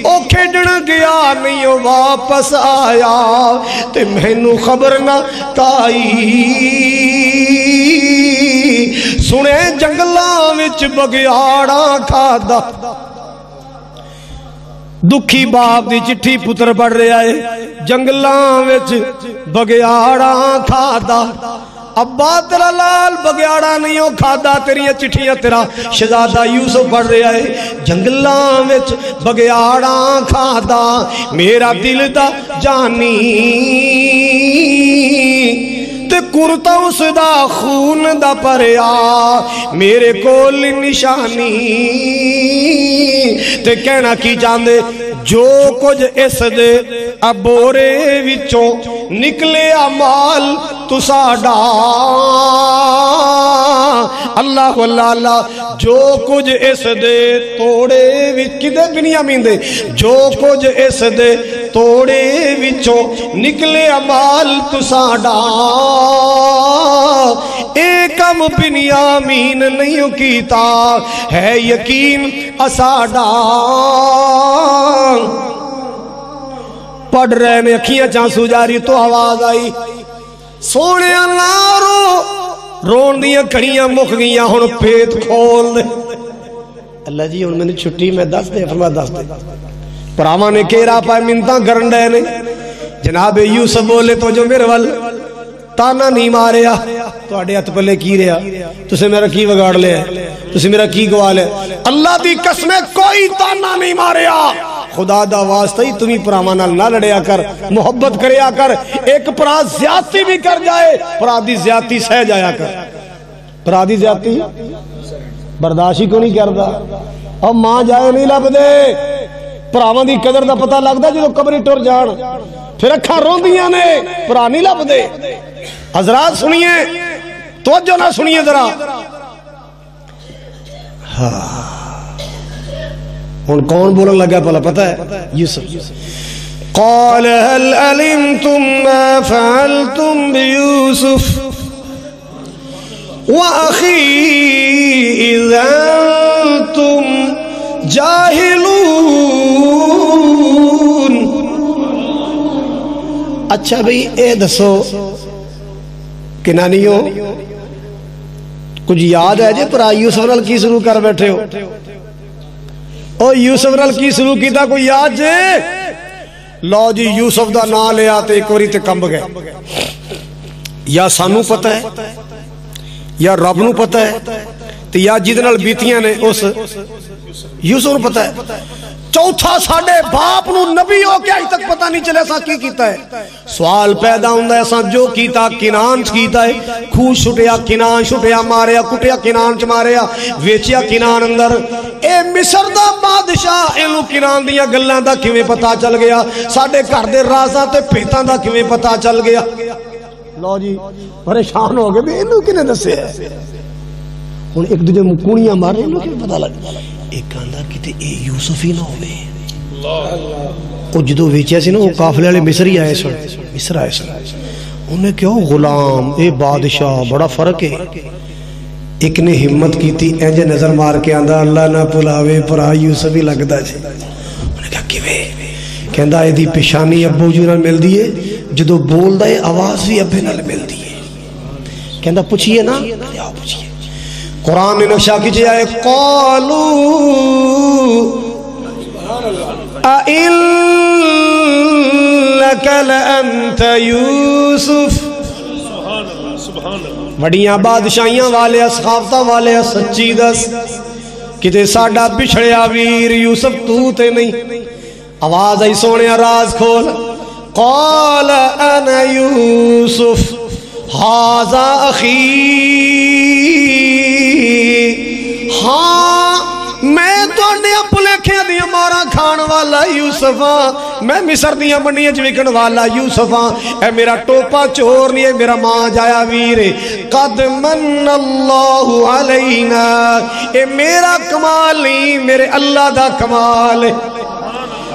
او کھیڑن گیا نہیں او واپس آیا تے مینوں خبر نہ تائی سنے جنگلاں وچ بگیاڑاں کھادا دکھی باپ دی چٹھی پتر پڑھ رہا ہے جنگلاں وچ بگیاڑاں کھادا ابا تیرا لال بگیاڑا نہیں ہو کھادا تیریاں چٹھیاں تیرا شہزادہ یوسف پڑھ رہا ہے جنگلاں وچ بگیاڑاں کھادا میرا دل دا جانی تے کرتا اس دا خون دا پریا میرے کول نشانی تے کہنا کی جاندے جو کچھ اس دے ابورے وچوں نکلے مال تو ساڈا اللہ واللہ اللہ جو کچھ اس دے توڑے وچ کدے بنیامین دے جو کچھ اس دے توڑے وچوں نکلے مال تو ساڈا ایکم بنیامین نہیں کیتا ہے یقین اساڈا پڑھ رہے میں اکھیاں چانسو جاری تو آواز آئی سونے اللہ رون دیاں کھڑیاں مک گیاں ہن پیت کھول دے اللہ جی ہن میں نے چھٹی میں دس دے فرما دس دے پراواں نے کیرا پائے منتاں کرن ڈے نے جناب یوسف بولے تو جو میرے وال تانا نہیں ماریا تو اڈے ہتھ پلے کی رہا تسے میرا کی وگاڑ لے تسے میرا کی گوا لے اللہ دی قسمیں کوئی تانا نہیں ماریا خدا دا واسطہ ہی تمہیں پراواں نال نہ لڑیا کر، محبت کریا کر، ایک پرا زیادتی بھی کر جائے پرا دی زیادتی سہ جایا کر، پرا دی زیادتی برداشت ہی کو نہیں کردا، اور ماں جائے نہیں لب دے، پراواں دی قدر دا پتہ لگدا جدوں قبری ٹر جان، پھر اکھاں روندیاں نے پرا نہیں لب دے۔ حضرات سنیے، توجہ نہ سنیے ذرا، ہن کون بولن لگا پہلا پتہ ہے؟ یوسف۔ قال هل علمتم ما فعلتم بيوسف وأخيه إذ أنتم جاہلون۔ اچھا بھئی اے دسو کہ نانیوں کچھ یاد ہے جے پرا یوسف نال کی سلوک کر بیٹھے ہو؟ او یوسف نال کی سلوک کیتا کوئی یاد جے؟ لو جی یوسف دا نام لے آتے ایک واری تے کمب گئے، یا سانو پتہ ہے یا رب نو پتہ ہے تے یا جد نال بیتیاں نے اس یوسف نو پتہ ہے، چوتھا ساڑھے باپ نو نبی ہو کے آج تک پتہ نہیں چلے ایسا کی کیتا ہے۔ سوال پیدا ہوندہ ہے ایسا جو کیتا کنان کیتا ہے، خوش شٹیا کنان شٹیا ماریا کٹیا کنان چ ماریا ویچیا کنان اندر، اے مصر دا بادشاہ اینو کنان دیا گلان دا کیویں پتہ چل گیا، ساڑھے گھر دے رازاں تے پیتاں دا کیویں پتہ چل گیا؟ لو جی پریشان ہو گئے بھی اینو کنے دسے ہے، ہن ایک دوجے مکونیاں مارے اینو کیویں پتہ لگ ایک آندہ کیتے اے یوسف ہی نہ ہوئے، او جدو ویچیا سی نا وہ قافلے والے مصری آئے سن، مصر آئے سن، انہیں کہو غلام اے بادشاہ بڑا فرق ہے۔ ایک نے ہمت کی تھی اینجے نظر مار کے آندہ اللہ نہ پلاوے پرا یوسف ہی لگتا جی، انہیں کہا کیویں؟ کہندہ اے دی پیشانی ابو جو نہ مل دیئے، جدو بول دائے آواز بھی ابے نہ مل دیئے، کہندہ پوچھئے نا، آؤ پوچھئے۔ قرآن نے نقشہ کیجئے آئے قالوا اِنَّكَ لَأَنْتَ یوسف۔ وڈیاں بادشاہیاں والے سخافتہ والے سچی دس کتے ساڑھا بچھڑیا ویر یوسف تو تے نہیں، آواز آئی سونے راز کھول، قال انا یوسف ھذا اخی، ہاں میں تو انڈیا پلیکھیں دیا مارا کھان والا یوسف ہاں، میں مصر دیا منڈیاں جوکن والا یوسف ہاں، اے میرا ٹوپا چور نہیں ہے میرا ماں جایا ویرے، قد من اللہ علینا، اے میرا کمال نہیں میرے اللہ دا کمال ہے،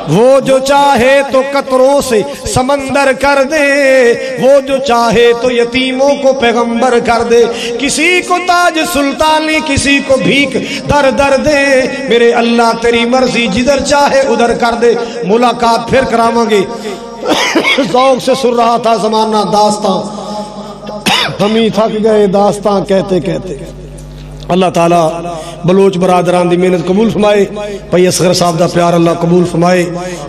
وہ جو چاہے تو قطروں سے سمندر کر دے، وہ جو چاہے تو یتیموں کو پیغمبر کر دے، کسی کو تاج سلطانی کسی کو بھیک در در دے، میرے اللہ تیری مرضی جدھر چاہے ادھر کر دے۔ ملاقات پھر کراواں گے، ذوق سے سن رہا تھا زمانہ داستان، ہم ہی تھک گئے داستان کہتے کہتے۔ اللہ تعالیٰ بلوچ برادران دی محنت قبول فرمائے، بھائی اصغر صاحب دا پیار اللہ قبول فرمائے،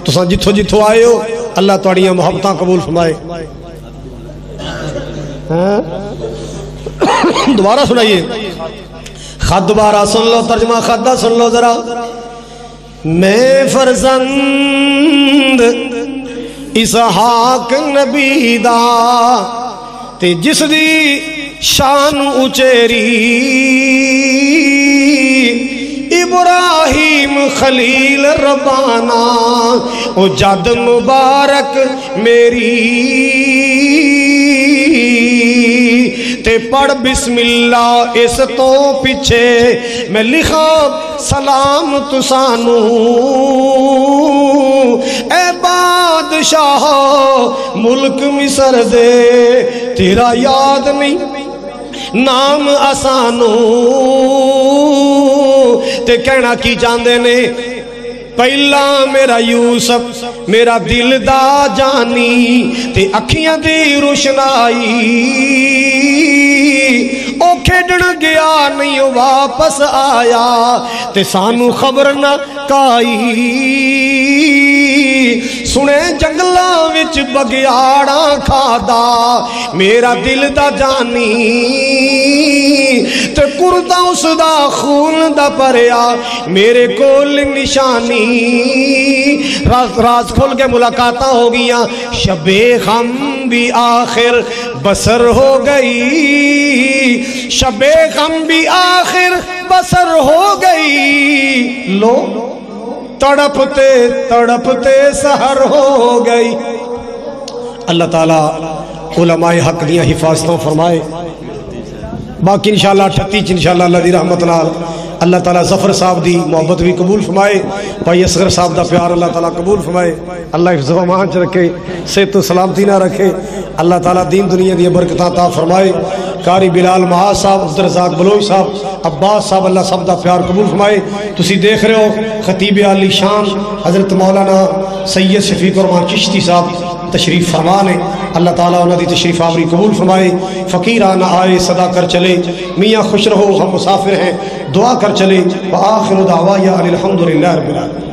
تو سا جتھو جتھو آئے ہو اللہ تواڈیاں محبتاں قبول فرمائے۔ دوبارہ سنائیے، خط دوبارہ سن لو، ترجمہ خط دا سن لو ذرا۔ میں فرزند اسحاق نبی دا تے جس دی شان اچیری، ابراہیم خلیل ربانا او جد مبارک میری، تے پڑھ بسم اللہ اس تو پیچھے میں لکھا سلام تسانو، اے بادشاہ ملک مصر دے تیرا یاد نہیں نام آسانو، تے کہنا کی جاندے نے پہلا میرا یوسف میرا دل دا جانی، تے اکھیاں دی روشنائی، او کھیڑن گیا نہیں واپس آیا، تے سانو خبر نہ کائی، سنے جنگلاں وچ بگیاڑاں کھادا میرا دل دا جانی تے کردا اس دا خون دا پریا میرے کول نشانی راز کھول کے ملاقاتاں ہو گیاں شب غم بھی آخر بسر ہو گئی شب غم بھی آخر بسر ہو گئی لو تڑپتے تڑپتے سحر ہو گئی اللہ تعالیٰ علماء حق دیاں حفاظتوں فرمائے باقی انشاءاللہ 38 انشاءاللہ اللہ دی رحمت نال اللہ تعالیٰ ظفر صاحب دی محبت بھی قبول فرمائے بھائی اصغر صاحب دا پیار اللہ تعالیٰ قبول فرمائے اللہ حفظ و امان چ رکھے صحت و سلامتی نہ رکھے اللہ تعالیٰ دین دنیا دی برکتاں عطا فرمائے قاری بلال معاذ صاحب عبدالرزاق بلوچ صاحب عباس صاحب اللہ سب دا پیار قبول فرمائے تسی دیکھ رہے ہو خطیب عالی شان حضرت مولانا سید شفیق الرحمان چشتی صاحب تشریف فرمان ہے اللہ تعالیٰ انہوں دی تشریف آوری قبول فرمائے فقیرانہ آئے صدا کر چلے میاں خوش رہو ہم مسافر ہیں دعا کر چلے وآخر دعوایا الحمدللہ رب العالمین